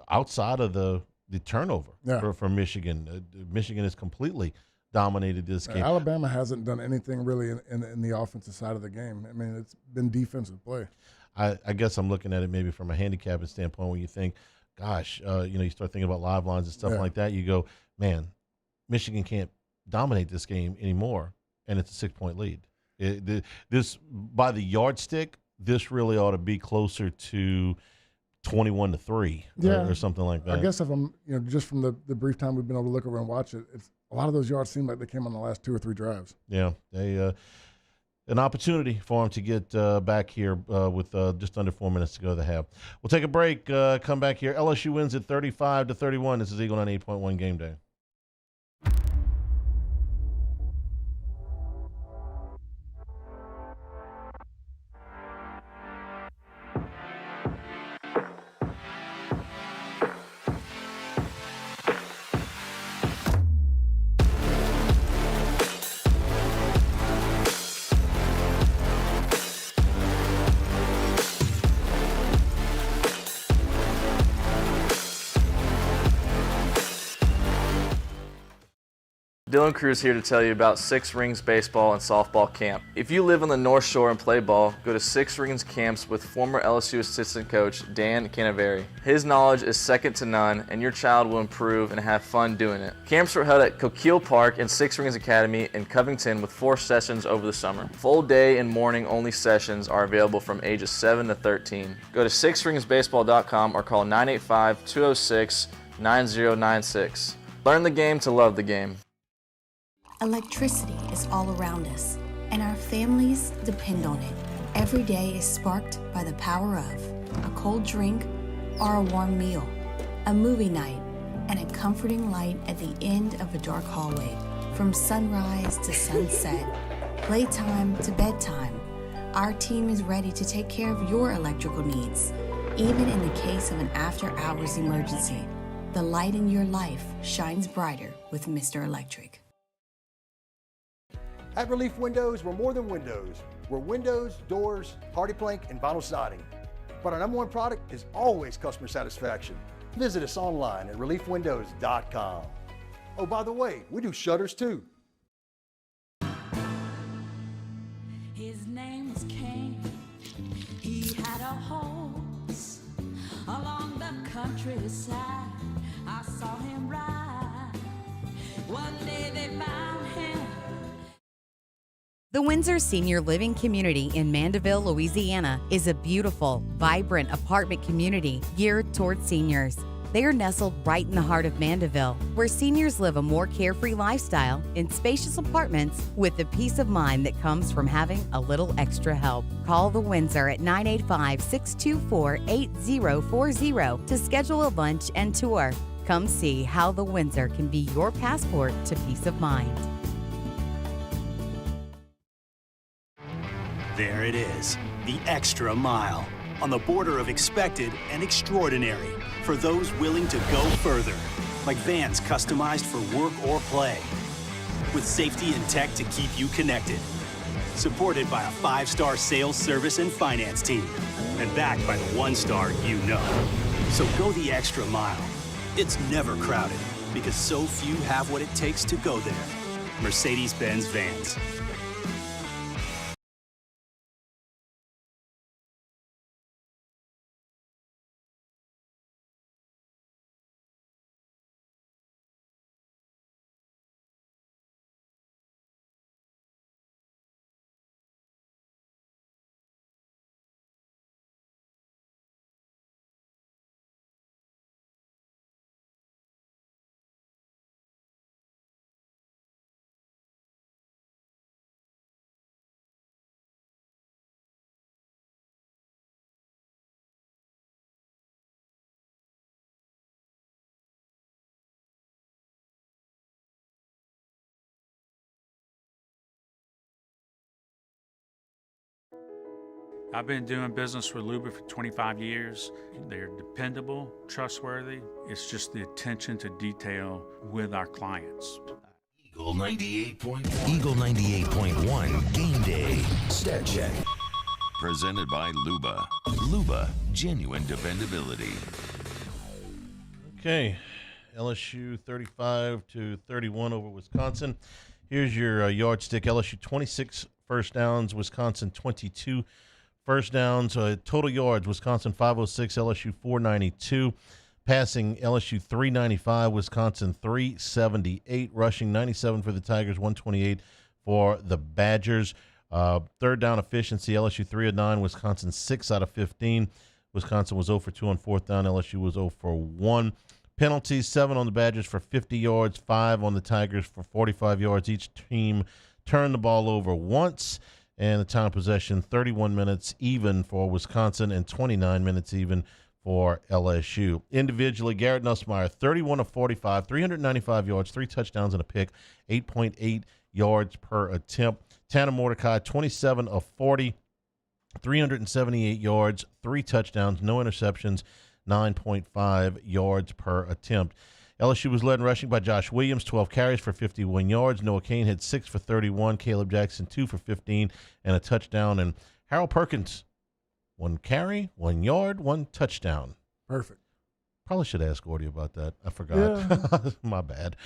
outside of the turnover for Michigan. Michigan has completely dominated this game. Alabama hasn't done anything really in the offensive side of the game. I mean, it's been defensive play. I guess I'm looking at it maybe from a handicapping standpoint when you think, gosh, you start thinking about live lines and stuff like that. You go, man, Michigan can't dominate this game anymore, and it's a 6-point lead. This by the yardstick, this really ought to be closer to 21-3 or something like that. I guess if I'm, just from the brief time we've been able to look over and watch it, a lot of those yards seem like they came on the last 2 or 3 drives. Yeah, an opportunity for them to get back here with just under 4 minutes to go to the half. We'll take a break, come back here. LSU wins at 35-31. This is Eagle 98.1 Game Day. Dylan Cruz here to tell you about Six Rings Baseball and Softball Camp. If you live on the North Shore and play ball, go to Six Rings Camps with former LSU assistant coach Dan Canaveri. His knowledge is second to none, and your child will improve and have fun doing it. Camps were held at Coquille Park and Six Rings Academy in Covington with 4 sessions over the summer. Full day and morning only sessions are available from ages 7 to 13. Go to sixringsbaseball.com or call 985-206-9096. Learn the game to love the game. Electricity is all around us, and our families depend on it. Every day is sparked by the power of a cold drink or a warm meal, a movie night, and a comforting light at the end of a dark hallway. From sunrise to sunset, playtime to bedtime, our team is ready to take care of your electrical needs. Even in the case of an after-hours emergency, the light in your life shines brighter with Mr. Electric. At Relief Windows, we're more than windows. We're windows, doors, hardy plank, and vinyl siding. But our #1 product is always customer satisfaction. Visit us online at reliefwindows.com. Oh, by the way, we do shutters too. His name was Cain. He had a horse along the countryside. I saw him ride. One day they found him. The Windsor Senior Living Community in Mandeville, Louisiana is a beautiful, vibrant apartment community geared toward seniors. They are nestled right in the heart of Mandeville, where seniors live a more carefree lifestyle in spacious apartments with the peace of mind that comes from having a little extra help. Call the Windsor at 985-624-8040 to schedule a lunch and tour. Come see how the Windsor can be your passport to peace of mind. There it is, the extra mile, on the border of expected and extraordinary for those willing to go further, like vans customized for work or play, with safety and tech to keep you connected, supported by a 5-star sales, service, and finance team, and backed by the 1-star you know. So go the extra mile. It's never crowded, because so few have what it takes to go there. Mercedes-Benz Vans. I've been doing business with Luba for 25 years. They're dependable, trustworthy. It's just the attention to detail with our clients. Eagle 98.1 Game Day Stat Check. Presented by Luba. Luba, genuine dependability. Okay, LSU 35-31 over Wisconsin. Here's your yardstick. LSU 26 first downs, Wisconsin 22 first downs. Total yards, Wisconsin 506, LSU 492. Passing, LSU 395, Wisconsin 378. Rushing, 97 for the Tigers, 128 for the Badgers. Third down efficiency, LSU 3 of 9, Wisconsin 6 out of 15. Wisconsin was 0 for 2 on fourth down. LSU was 0 for 1. Penalties, 7 on the Badgers for 50 yards, 5 on the Tigers for 45 yards. Each team turned the ball over once. And the time of possession, 31 minutes even for Wisconsin and 29 minutes even for LSU. Individually, Garrett Nussmeier, 31 of 45, 395 yards, 3 touchdowns and a pick, 8.8 yards per attempt. Tanner Mordecai, 27 of 40, 378 yards, 3 touchdowns, no interceptions, 9.5 yards per attempt. LSU was led in rushing by Josh Williams, 12 carries for 51 yards. Noah Cain had 6 for 31. Caleb Jackson, 2 for 15 and a touchdown. And Harold Perkins, 1 carry, 1 yard, 1 touchdown. Perfect. Probably should ask Gordy about that. I forgot. Yeah. My bad.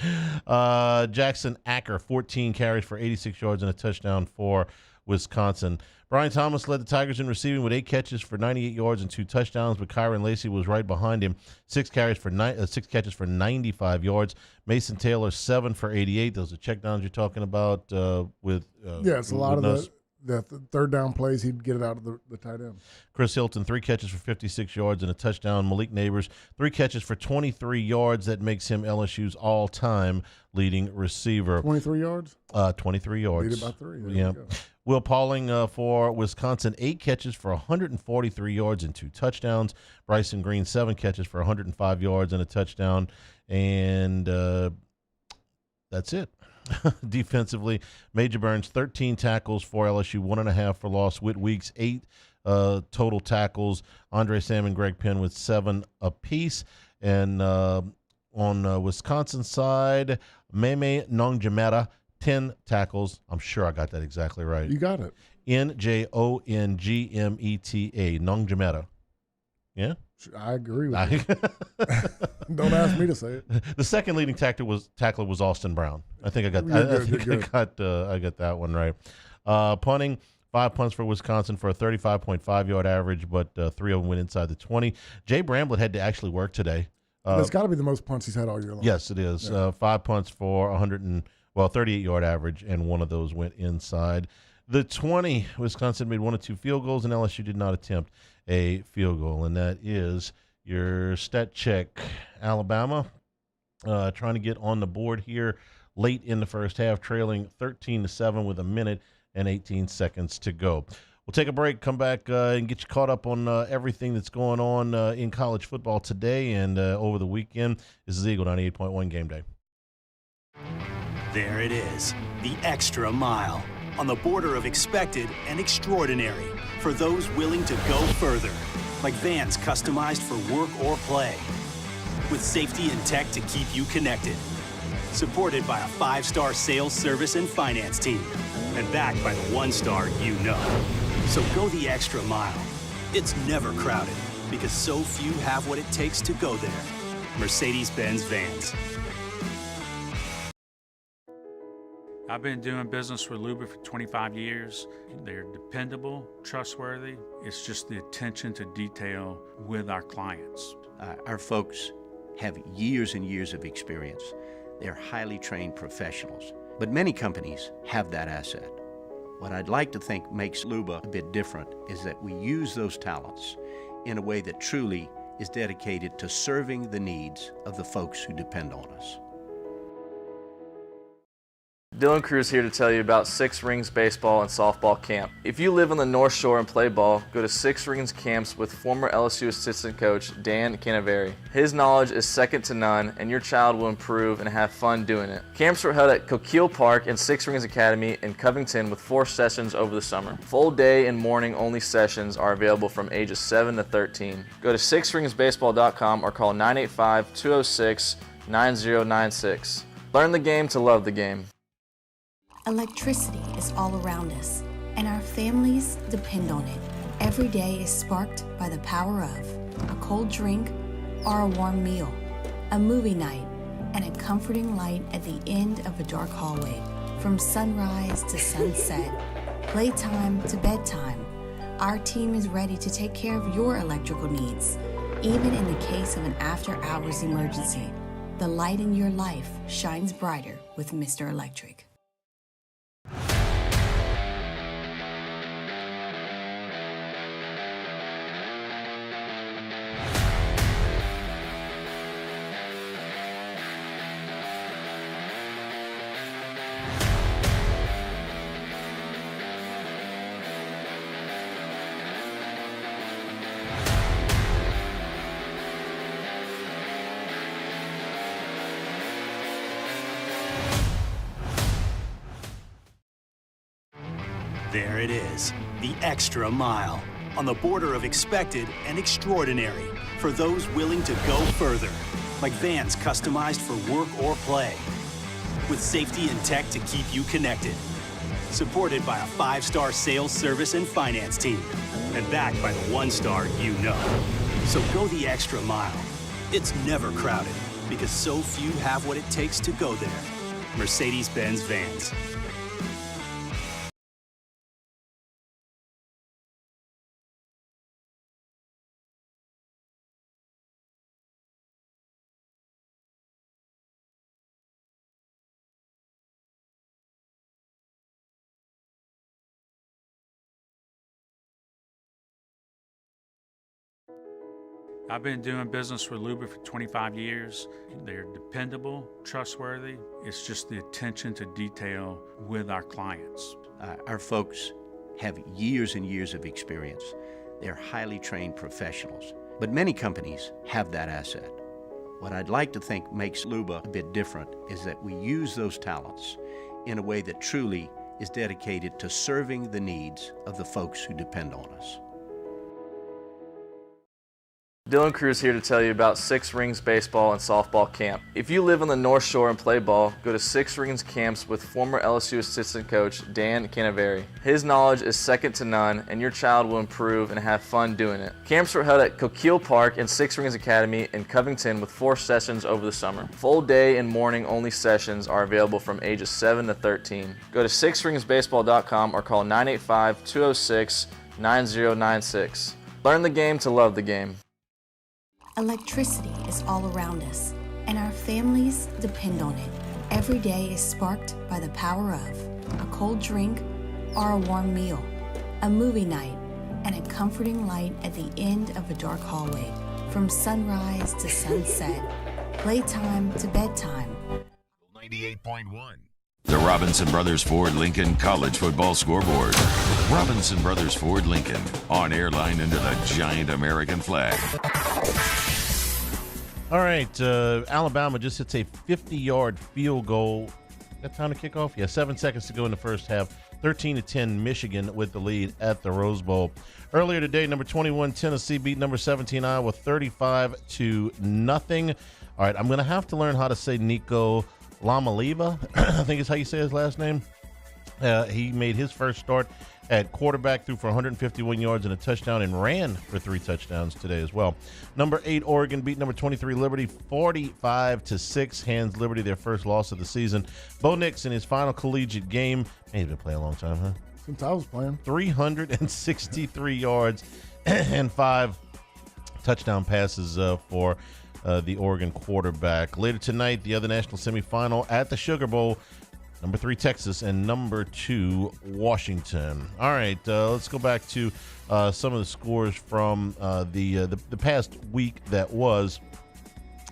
Jackson Acker, 14 carries for 86 yards and a touchdown for Wisconsin. Brian Thomas led the Tigers in receiving with 8 catches for 98 yards and 2 touchdowns, but Kyron Lacey was right behind him. 6 catches for 95 yards. Mason Taylor, 7 for 88. Those are checkdowns you're talking about it's a lot of the third down plays. He'd get it out of the tight end. Chris Hilton, 3 catches for 56 yards and a touchdown. Malik Neighbors, 3 catches for 23 yards. That makes him LSU's all-time leading receiver. 23 yards? 23 yards. Lead about 3. There Yeah. Will Pauling for Wisconsin, 8 catches for 143 yards and 2 touchdowns. Bryson Green, 7 catches for 105 yards and a touchdown. And that's it. Defensively, Major Burns, 13 tackles for LSU, 1.5 for loss. Whit Weeks, 8 total tackles. Andre Sam and Greg Penn with 7 apiece. And on Wisconsin side, Meme Nongjameta, 10 tackles. I'm sure I got that exactly right. You got it. Nongmeta. Nongjameta. Yeah? I agree with you. Don't ask me to say it. The second leading tackler was Austin Brown. I think I got that one right. Punting, 5 punts for Wisconsin for a 35.5 yard average, but 3 of them went inside the 20. Jay Bramblett had to actually work today. It's got to be the most punts he's had all year long. Yes, it is. Yeah. 5 punts for 38 yard average, and 1 of those went inside the 20. Wisconsin made 1 of 2 field goals, and LSU did not attempt a field goal, and that is your stat check. Alabama trying to get on the board here late in the first half, trailing 13-7 with 1 minute and 18 seconds to go. We'll take a break, come back and get you caught up on everything that's going on in college football today and over the weekend. This is Eagle 98.1 Game Day. There it is, the extra mile, on the border of expected and extraordinary for those willing to go further, like vans customized for work or play, with safety and tech to keep you connected, supported by a 5-star sales, service, and finance team, and backed by the 1-star you know. So go the extra mile. It's never crowded because so few have what it takes to go there. Mercedes-Benz Vans. I've been doing business with Luba for 25 years. They're dependable, trustworthy. It's just the attention to detail with our clients. Our folks have years and years of experience. They're highly trained professionals, but many companies have that asset. What I'd like to think makes Luba a bit different is that we use those talents in a way that truly is dedicated to serving the needs of the folks who depend on us. Dylan Cruz here to tell you about Six Rings Baseball and Softball Camp. If you live on the North Shore and play ball, go to Six Rings Camps with former LSU assistant coach Dan Canaveri. His knowledge is second to none, and your child will improve and have fun doing it. Camps were held at Coquille Park and Six Rings Academy in Covington with 4 sessions over the summer. Full day and morning only sessions are available from ages 7 to 13. Go to sixringsbaseball.com or call 985-206-9096. Learn the game to love the game. Electricity is all around us, and our families depend on it. Every day is sparked by the power of a cold drink or a warm meal, a movie night, and a comforting light at the end of a dark hallway. From sunrise to sunset, playtime to bedtime, our team is ready to take care of your electrical needs. Even in the case of an after-hours emergency, the light in your life shines brighter with Mr. Electric. There it is, the extra mile, on the border of expected and extraordinary for those willing to go further, like vans customized for work or play, with safety and tech to keep you connected, supported by a 5-star sales, service, and finance team, and backed by the 1-star you know. So go the extra mile. It's never crowded because so few have what it takes to go there. Mercedes-Benz Vans. I've been doing business with Luba for 25 years. They're dependable, trustworthy. It's just the attention to detail with our clients. Our folks have years and years of experience. They're highly trained professionals, but many companies have that asset. What I'd like to think makes Luba a bit different is that we use those talents in a way that truly is dedicated to serving the needs of the folks who depend on us. Dylan Cruz here to tell you about Six Rings Baseball and Softball Camp. If you live on the North Shore and play ball, go to Six Rings Camps with former LSU assistant coach Dan Canaveri. His knowledge is second to none, and your child will improve and have fun doing it. Camps were held at Coquille Park and Six Rings Academy in Covington with 4 sessions over the summer. Full day and morning only sessions are available from ages 7 to 13. Go to sixringsbaseball.com or call 985-206-9096. Learn the game to love the game. Electricity is all around us, and our families depend on it. Every day is sparked by the power of a cold drink or a warm meal, a movie night, and a comforting light at the end of a dark hallway. From sunrise to sunset, playtime to bedtime. 98.1. The Robinson Brothers Ford Lincoln College Football Scoreboard. Robinson Brothers Ford Lincoln, on airline under the giant American flag. All right, Alabama just hits a 50-yard field goal. That time to kick off? Yeah, 7 seconds to go in the first half. 13-10 Michigan with the lead at the Rose Bowl. Earlier today, number 21 Tennessee beat number 17 Iowa 35-0. All right, I'm going to have to learn how to say Nico Lamaliva, I think is how you say his last name. He made his first start at quarterback, threw for 151 yards and a touchdown, and ran for 3 touchdowns today as well. Number 8 Oregon beat number 23 Liberty 45-6, hands Liberty their first loss of the season. Bo Nix in his final collegiate game, man, he's been playing a long time, huh? Since I was playing. 363 yards and 5 touchdown passes for the Oregon quarterback. Later tonight, the other national semifinal at the Sugar Bowl. Number 3, Texas, and number 2, Washington. All right, let's go back to some of the scores from the past week that was.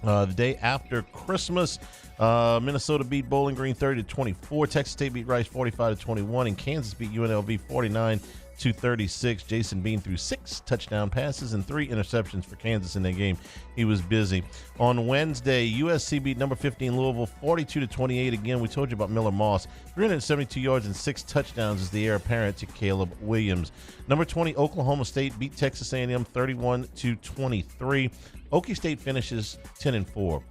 The day after Christmas, Minnesota beat Bowling Green 30-24. Texas State beat Rice 45-21, and Kansas beat UNLV 49-36. Jason Bean threw 6 touchdown passes and 3 interceptions for Kansas in that game. He was busy. On Wednesday, USC beat number 15 Louisville 42-28. Again, we told you about Miller Moss. 372 yards and 6 touchdowns is the heir apparent to Caleb Williams. Number 20 Oklahoma State beat Texas A&M 31-23. Okie State finishes 10-4.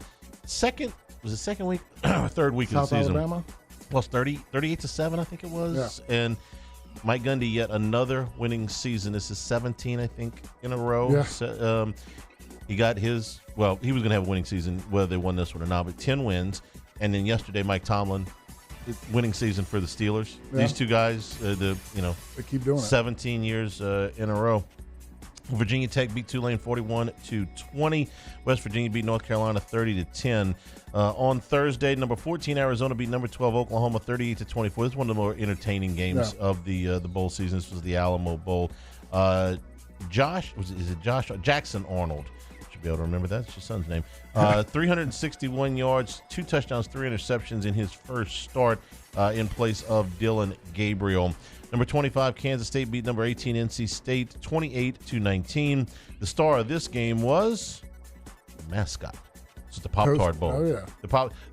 Was it second week or third week South of the season? Alabama Lost 38-7, I think it was. Yeah. And Mike Gundy, yet another winning season. This is 17, I think, in a row. Yeah. So, he got his, well, he was going to have a winning season, whether they won this one or not, but 10 wins. And then yesterday, Mike Tomlin, winning season for the Steelers. Yeah. These two guys, they keep doing it. 17 years in a row. Virginia Tech beat Tulane 41-20. West Virginia beat North Carolina 30-10. On Thursday, number 14 Arizona beat number 12 Oklahoma 38-24. This is one of the more entertaining games of the bowl season. This was the Alamo Bowl. Jackson Arnold? Should be able to remember that. It's your son's name. 361 yards, 2 touchdowns, 3 interceptions in his first start in place of Dylan Gabriel. Number 25, Kansas State beat number 18, NC State, 28-19. The star of this game was the mascot. It's the Pop-Tart Bowl. Oh, yeah. The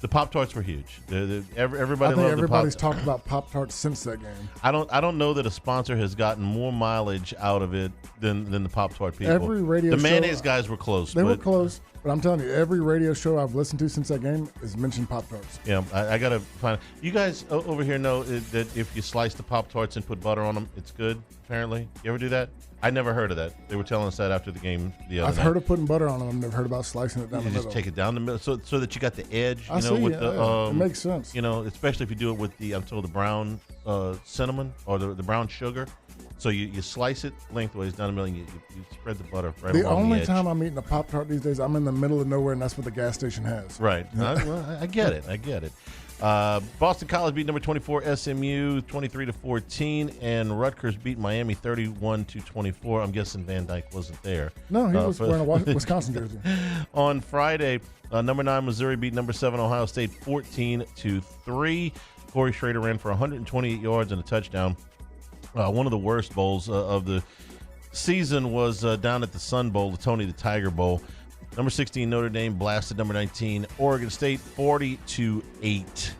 Pop-Tarts were huge. Everybody loved the everybody's talked about Pop-Tarts since that game. I don't know that a sponsor has gotten more mileage out of it than the Pop-Tart people. Every radio the show, mayonnaise guys were close. They were close. But I'm telling you, every radio show I've listened to since that game has mentioned Pop-Tarts. Yeah, I got to find. You guys over here know that if you slice the Pop-Tarts and put butter on them, it's good, apparently. You ever do that? I never heard of that. They were telling us that after the game the other night. I've heard of putting butter on them. I've never heard about slicing it down the middle. Just take it down the middle so that you got the edge, I see, it makes sense. Especially if you do it with the, I'm told, the brown cinnamon or the brown sugar. So you slice it lengthways down the middle and you spread the butter right along the edge. The only time I'm eating a Pop-Tart these days, I'm in the middle of nowhere, and that's what the gas station has. Right. I get it. Boston College beat number 24 SMU 23-14, and Rutgers beat Miami 31-24. I'm guessing Van Dyke wasn't there. No, he was wearing a Wisconsin jersey. On Friday, number 9 Missouri beat number 7 Ohio State 14-3. Corey Schrader ran for 128 yards and a touchdown. One of the worst bowls of the season was down at the Sun Bowl, the Tony the Tiger Bowl. Number 16 Notre Dame blasted number 19 Oregon State 40-8.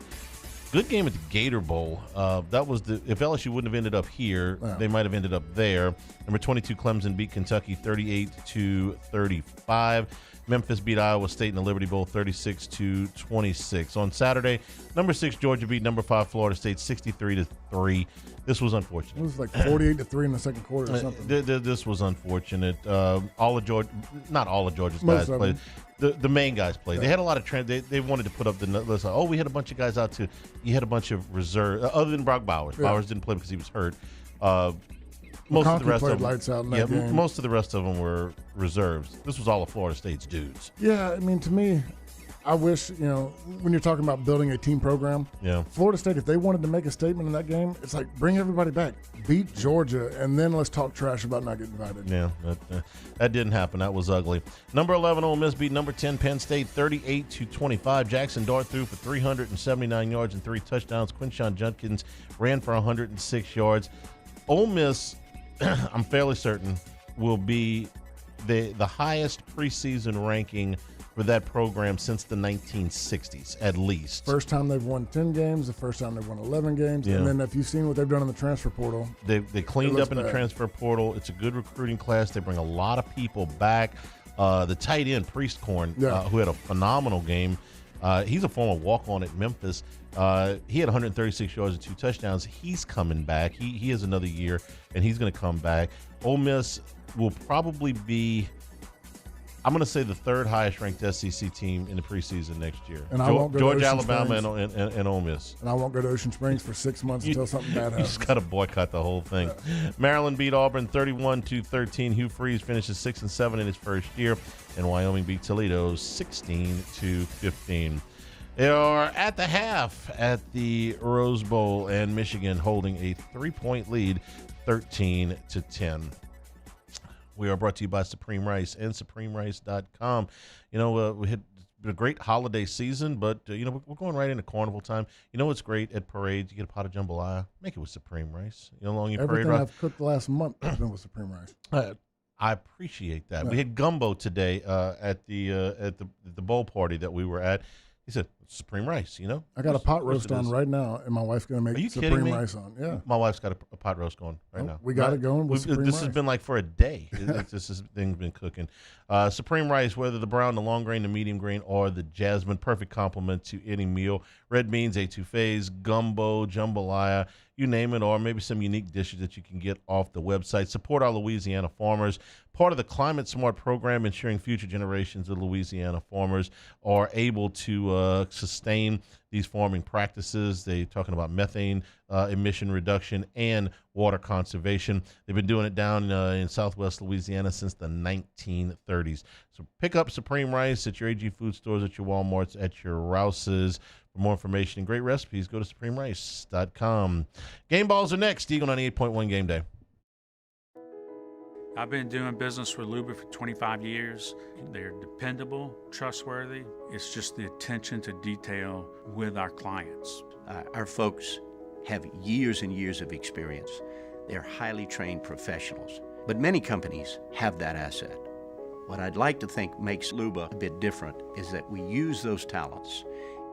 Good game at the Gator Bowl. That was if LSU wouldn't have ended up here, they might have ended up there. Number 22 Clemson beat Kentucky 38-35. Memphis beat Iowa State in the Liberty Bowl 36-26. On Saturday, number 6 Georgia beat number 5 Florida State 63-3. This was unfortunate. It was like 48-3 in the second quarter or something. This was unfortunate. Not all of Georgia's guys played. The main guys played. They had a lot of trend. They wanted to put up the list. Like, we had a bunch of guys out too. You had a bunch of reserve, other than Brock Bowers. Bowers didn't play because he was hurt. Most of the rest of them, lights out in that game. Most of the rest of them were reserves. This was all of Florida State's dudes. Yeah, I mean, to me, I wish, when you're talking about building a team program, Florida State, if they wanted to make a statement in that game, it's like bring everybody back, beat Georgia, and then let's talk trash about not getting invited. Yeah, that didn't happen. That was ugly. Number 11 Ole Miss beat number 10 Penn State 38-25. Jackson Dart threw for 379 yards and 3 touchdowns. Quinshon Judkins ran for 106 yards. Ole Miss, I'm fairly certain, will be the highest preseason ranking for that program since the 1960s, at least. First time they've won 10 games, the first time they've won 11 games, and then if you've seen what they've done in the transfer portal. They cleaned up in the transfer portal. It's a good recruiting class. They bring a lot of people back. The tight end, Priestcorn, who had a phenomenal game, he's a former walk-on at Memphis. He had 136 yards and 2 touchdowns. He's coming back. He has another year, and he's going to come back. Ole Miss will probably be, I'm going to say, the 3rd highest ranked SEC team in the preseason next year. And I won't go Georgia, to Ocean Alabama, Springs. and Ole Miss. And I won't go to Ocean Springs for 6 months until something bad happens. You just got to boycott the whole thing. Maryland beat Auburn 31-13. Hugh Freeze finishes 6-7 in his first year, and Wyoming beat Toledo 16-15. They are at the half at the Rose Bowl, and Michigan holding a 3-point lead, 13-10. We are brought to you by Supreme Rice and SupremeRice.com. We had a great holiday season, but, we're going right into carnival time. You know what's great at parades? You get a pot of jambalaya. Make it with Supreme Rice. Along your Everything parade I've cooked the last month has been with Supreme Rice. I appreciate that. We had gumbo today at the bowl party that we were at. He said, Supreme Rice, I got a pot roast on right now, and my wife's going to make Supreme Rice on. Yeah. My wife's got a pot roast going right now. We got it going with Supreme This Rice. has been like for a day. This thing's been cooking. Supreme Rice, whether the brown, the long grain, the medium grain, or the jasmine, perfect complement to any meal. Red beans, etouffees, gumbo, jambalaya, you name it, or maybe some unique dishes that you can get off the website. Support our Louisiana farmers. Part of the Climate Smart program, ensuring future generations of Louisiana farmers are able to sustain these farming practices. They're talking about methane emission reduction and water conservation. They've been doing it down in Southwest Louisiana since the 1930s. So pick up Supreme Rice at your AG food stores, at your Walmarts, at your Rouses. For more information and great recipes, go to SupremeRice.com. Game balls are next. Eagle 98.1 Game Day. I've been doing business with Luba for 25 years. They're dependable, trustworthy. It's just the attention to detail with our clients. Our folks have years and years of experience. They're highly trained professionals. But many companies have that asset. What I'd like to think makes Luba a bit different is that we use those talents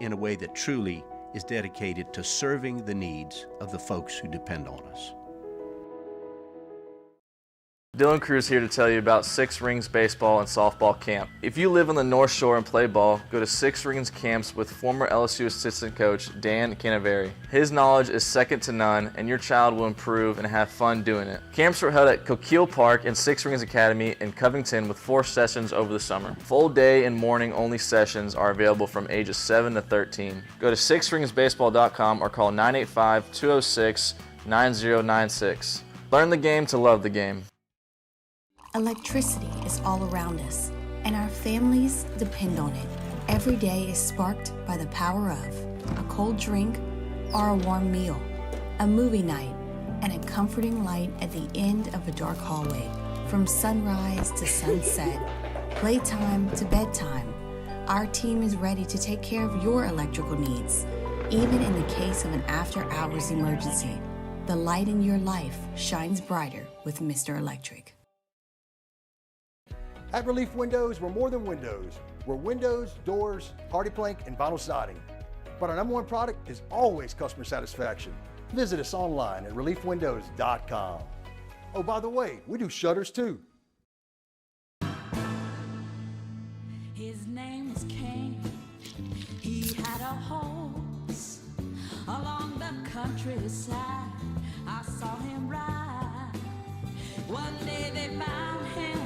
in a way that truly is dedicated to serving the needs of the folks who depend on us. Dylan Cruz here to tell you about Six Rings Baseball and Softball Camp. If you live on the North Shore and play ball, go to Six Rings Camps with former LSU assistant coach Dan Canaveri. His knowledge is second to none, and your child will improve and have fun doing it. Camps were held at Coquille Park and Six Rings Academy in Covington with 4 sessions over the summer. Full day and morning only sessions are available from ages 7 to 13. Go to sixringsbaseball.com or call 985-206-9096. Learn the game to love the game. Electricity is all around us, and our families depend on it. Every day is sparked by the power of a cold drink or a warm meal, a movie night, and a comforting light at the end of a dark hallway. From sunrise to sunset, playtime to bedtime, our team is ready to take care of your electrical needs. Even in the case of an after-hours emergency, the light in your life shines brighter with Mr. Electric. At Relief Windows, we're more than windows. We're windows, doors, party plank, and vinyl siding. But our number one product is always customer satisfaction. Visit us online at reliefwindows.com. Oh, by the way, we do shutters too. His name was Cain. He had a horse along the countryside. I saw him ride. One day they found him.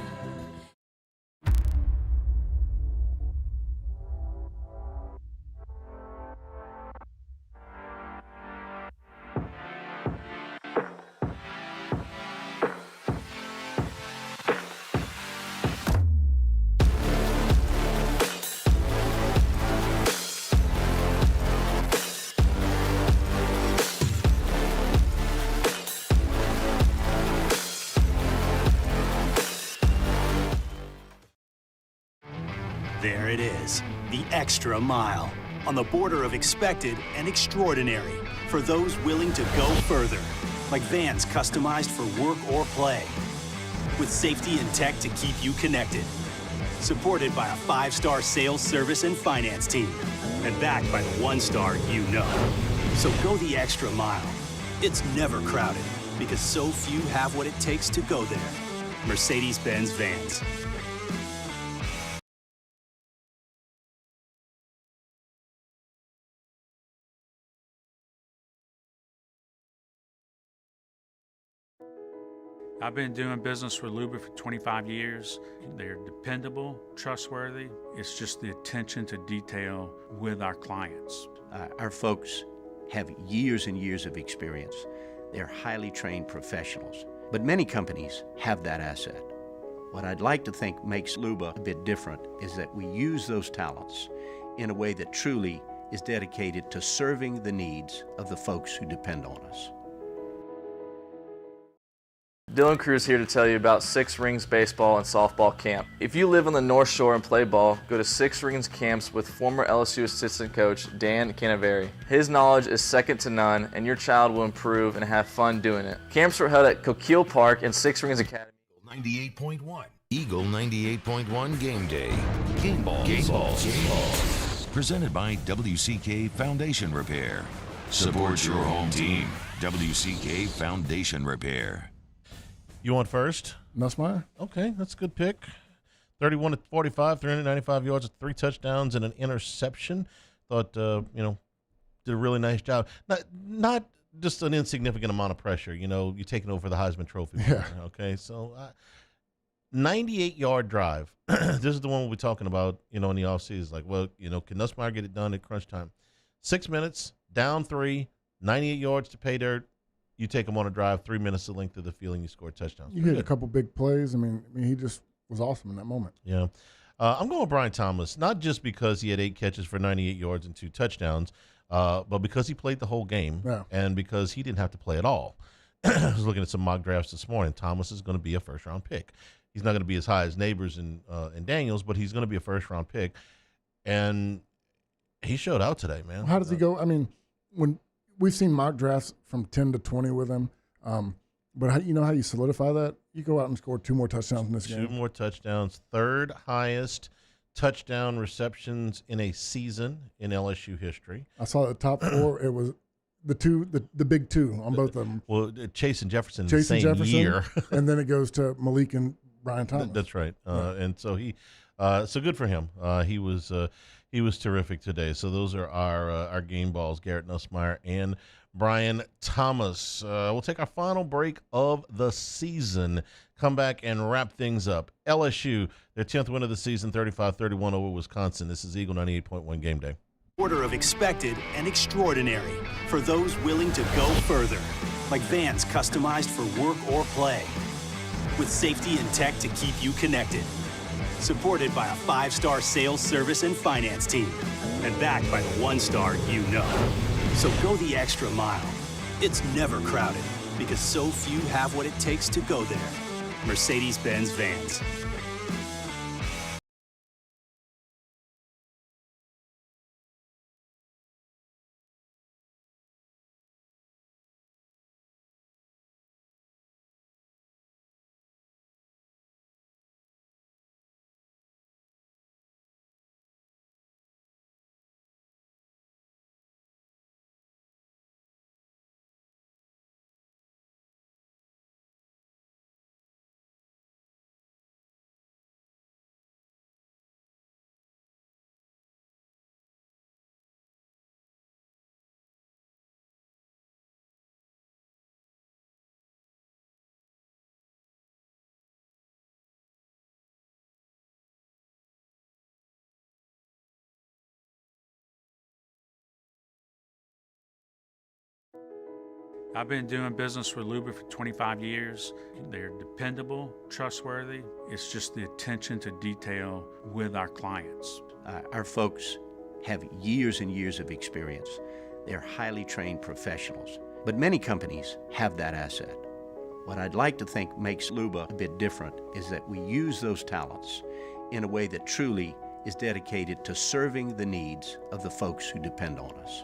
There it is, the extra mile, on the border of expected and extraordinary, for those willing to go further, like vans customized for work or play, with safety and tech to keep you connected, supported by a 5-star sales, service, and finance team, and backed by the 1-star you know. So go the extra mile. It's never crowded, because so few have what it takes to go there. Mercedes-Benz Vans. I've been doing business with Luba for 25 years. They're dependable, trustworthy. It's just the attention to detail with our clients. Our folks have years and years of experience. They're highly trained professionals. But many companies have that asset. What I'd like to think makes Luba a bit different is that we use those talents in a way that truly is dedicated to serving the needs of the folks who depend on us. Dylan Cruz here to tell you about Six Rings Baseball and Softball Camp. If you live on the North Shore and play ball, go to Six Rings Camps with former LSU assistant coach Dan Canaveri. His knowledge is second to none, and your child will improve and have fun doing it. Camps were held at Coquille Park and Six Rings Academy. 98.1. Eagle 98.1 Game Day. Game Balls. Presented by WCK Foundation Repair. Support your home team. WCK Foundation Repair. You want first? Nussmeier. Okay, that's a good pick. 31 to 45, 395 yards, 3 touchdowns, and an interception. Thought, did a really nice job. Not just an insignificant amount of pressure. You're taking over the Heisman Trophy. Yeah. Okay, so 98-yard drive. This is the one we'll be talking about, in the offseason. Like, can Nussmeier get it done at crunch time? 6 minutes, down 3, 98 yards to pay dirt. You take him on a drive, 3 minutes to length of the field, and you score touchdowns. You hit a couple big plays. I mean, he just was awesome in that moment. Yeah. I'm going with Brian Thomas, not just because he had 8 catches for 98 yards and 2 touchdowns, but because he played the whole game and because he didn't have to play at all. I was looking at some mock drafts this morning. Thomas is going to be a first-round pick. He's not going to be as high as Neighbors and Daniels, but he's going to be a first-round pick. And he showed out today, man. How does he go? I mean, when we've seen mock drafts from 10 to 20 with him, but how you solidify that? You go out and score 2 more touchdowns in this game. 2 more touchdowns, 3rd highest touchdown receptions in a season in LSU history. I saw the top 4. It was the big 2 on both of them. Well, Chase and Jefferson the same year. And then it goes to Malik and Brian Thomas. That's right. And so so good for him. He was terrific today. So those are our game balls, Garrett Nussmeier and Brian Thomas. We'll take our final break of the season, come back and wrap things up. LSU, their 10th win of the season, 35-31 over Wisconsin. This is Eagle 98.1 Game Day. Order of expected and extraordinary, for those willing to go further, like vans customized for work or play, with safety and tech to keep you connected. Supported by a 5-star sales, service, and finance team, and backed by the 1-star you know. So go the extra mile. It's never crowded, because so few have what it takes to go there. Mercedes-Benz Vans. I've been doing business with Luba for 25 years. They're dependable, trustworthy. It's just the attention to detail with our clients. Our folks have years and years of experience. They're highly trained professionals. But many companies have that asset. What I'd like to think makes Luba a bit different is that we use those talents in a way that truly is dedicated to serving the needs of the folks who depend on us.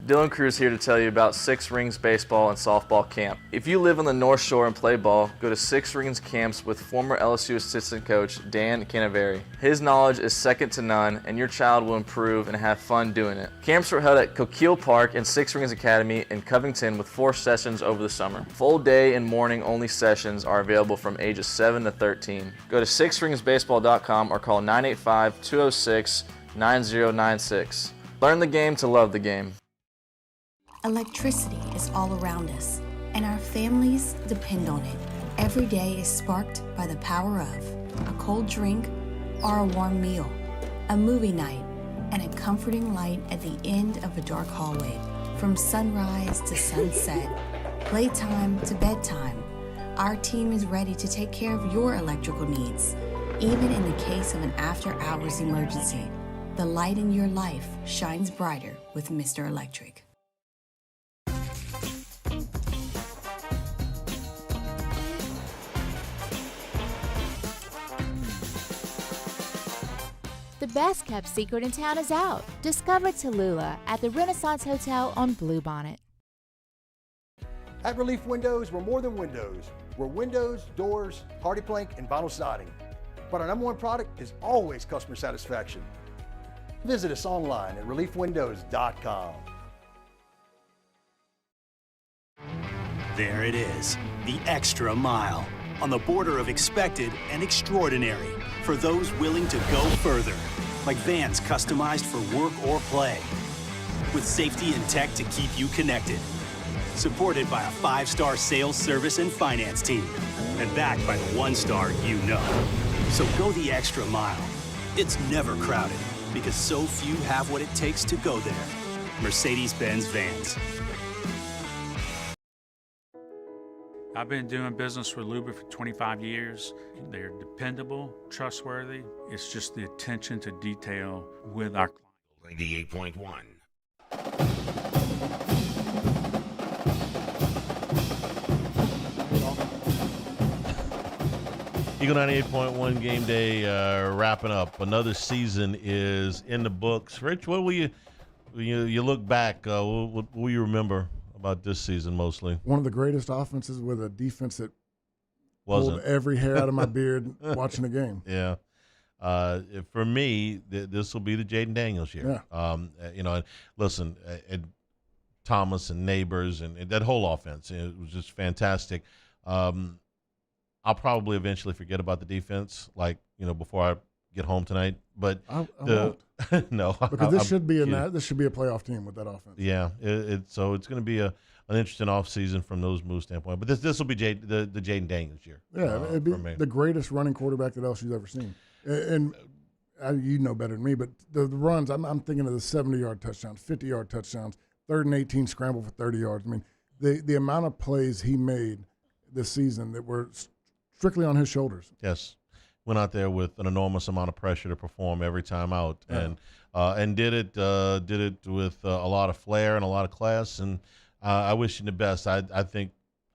Dylan Cruz here to tell you about Six Rings Baseball and Softball Camp. If you live on the North Shore and play ball, go to Six Rings Camps with former LSU assistant coach Dan Canaveri. His knowledge is second to none, and your child will improve and have fun doing it. Camps were held at Coquille Park and Six Rings Academy in Covington with 4 sessions over the summer. Full day and morning only sessions are available from ages 7 to 13. Go to sixringsbaseball.com or call 985-206-9096. Learn the game to love the game. Electricity is all around us, and our families depend on it. Every day is sparked by the power of a cold drink or a warm meal, a movie night, and a comforting light at the end of a dark hallway. From sunrise to sunset, playtime to bedtime, our team is ready to take care of your electrical needs. Even in the case of an after-hours emergency, the light in your life shines brighter with Mr. Electric. The best kept secret in town is out. Discover Tallulah at the Renaissance Hotel on Bluebonnet. At Relief Windows, we're more than windows. We're windows, doors, hardy plank, and vinyl siding. But our #1 product is always customer satisfaction. Visit us online at reliefwindows.com. There it is, the extra mile, on the border of expected and extraordinary, for those willing to go further, like vans customized for work or play, with safety and tech to keep you connected, supported by a 5-star sales, service, and finance team, and backed by the 1-star you know. So go the extra mile. It's never crowded, because so few have what it takes to go there. Mercedes-Benz Vans. I've been doing business with Luba for 25 years. They're dependable, trustworthy. It's just the attention to detail with our clients. 98.1. Eagle 98.1 game day wrapping up. Another season is in the books. Rich, what will you look back, what will you remember about this season mostly? One of the greatest offenses with a defense that pulled every hair out of my beard watching the game. Yeah. For me, this will be the Jaden Daniels year. Yeah. And listen, Thomas and Neighbors and that whole offense, it was just fantastic. I'll probably eventually forget about the defense, before I get home tonight. But I won't. No, because this should be this should be a playoff team with that offense. Yeah, so it's going to be an interesting offseason from those moves standpoint. But this will be the Jaden Daniels year. Yeah, it'd be the greatest running quarterback that LSU's ever seen. And you know better than me, but the runs, I'm thinking of the 70-yard touchdowns, 50-yard touchdowns, 3rd and 18 scramble for 30 yards. I mean, the amount of plays he made this season that were strictly on his shoulders. Yes. Went out there with an enormous amount of pressure to perform every time out, and did it with a lot of flair and a lot of class. And I wish him the best. I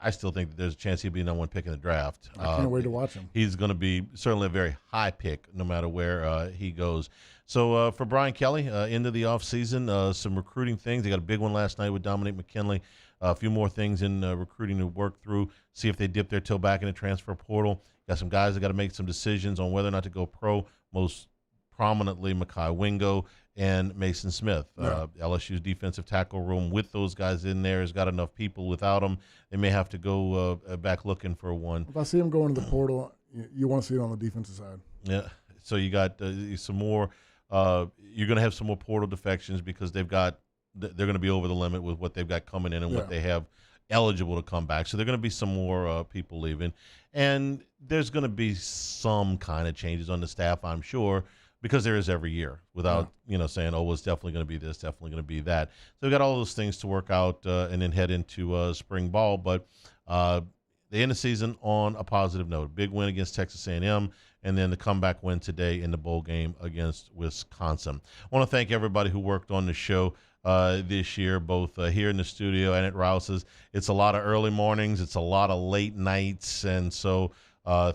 still think that there's a chance he'll be the #1 pick in the draft. I can't wait to watch him. He's going to be certainly a very high pick no matter where he goes. So for Brian Kelly, into the offseason, some recruiting things. They got a big one last night with Dominic McKinley. A few more things in recruiting to work through, see if they dip their toe back in the transfer portal. Got some guys that got to make some decisions on whether or not to go pro, most prominently Mekhi Wingo and Mason Smith. LSU's defensive tackle room with those guys in there has got enough people. Without them, they may have to go back looking for one. If I see them going to the portal, you want to see it on the defensive side. Yeah, so you got some more you're going to have some more portal defections because they're going to be over the limit with what they've got coming in and what they have eligible to come back. So there are going to be some more people leaving. And there's going to be some kind of changes on the staff, I'm sure, because there is every year without, saying, oh, well, it's definitely going to be this, definitely going to be that. So we've got all those things to work out and then head into spring ball. But they end the season on a positive note. Big win against Texas A&M, and then the comeback win today in the bowl game against Wisconsin. I want to thank everybody who worked on the show this year, both here in the studio and at Rouse's. It's a lot of early mornings. It's a lot of late nights. And so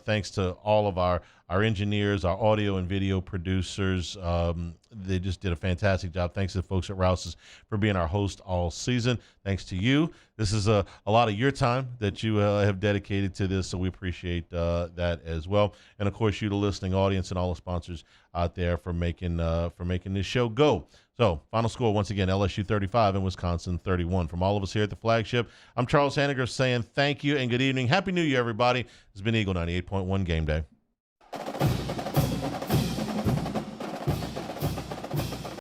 Thanks to all of our engineers, our audio and video producers. They just did a fantastic job. Thanks to the folks at Rouse's for being our host all season. Thanks to you. This is a lot of your time that you have dedicated to this, so we appreciate that as well. And, of course, you, the listening audience, and all the sponsors out there for making this show go. So, final score, once again, LSU 35 and Wisconsin 31. From all of us here at the Flagship, I'm Charles Hannagriff saying thank you and good evening. Happy New Year, everybody. This has been Eagle 98.1 Game Day.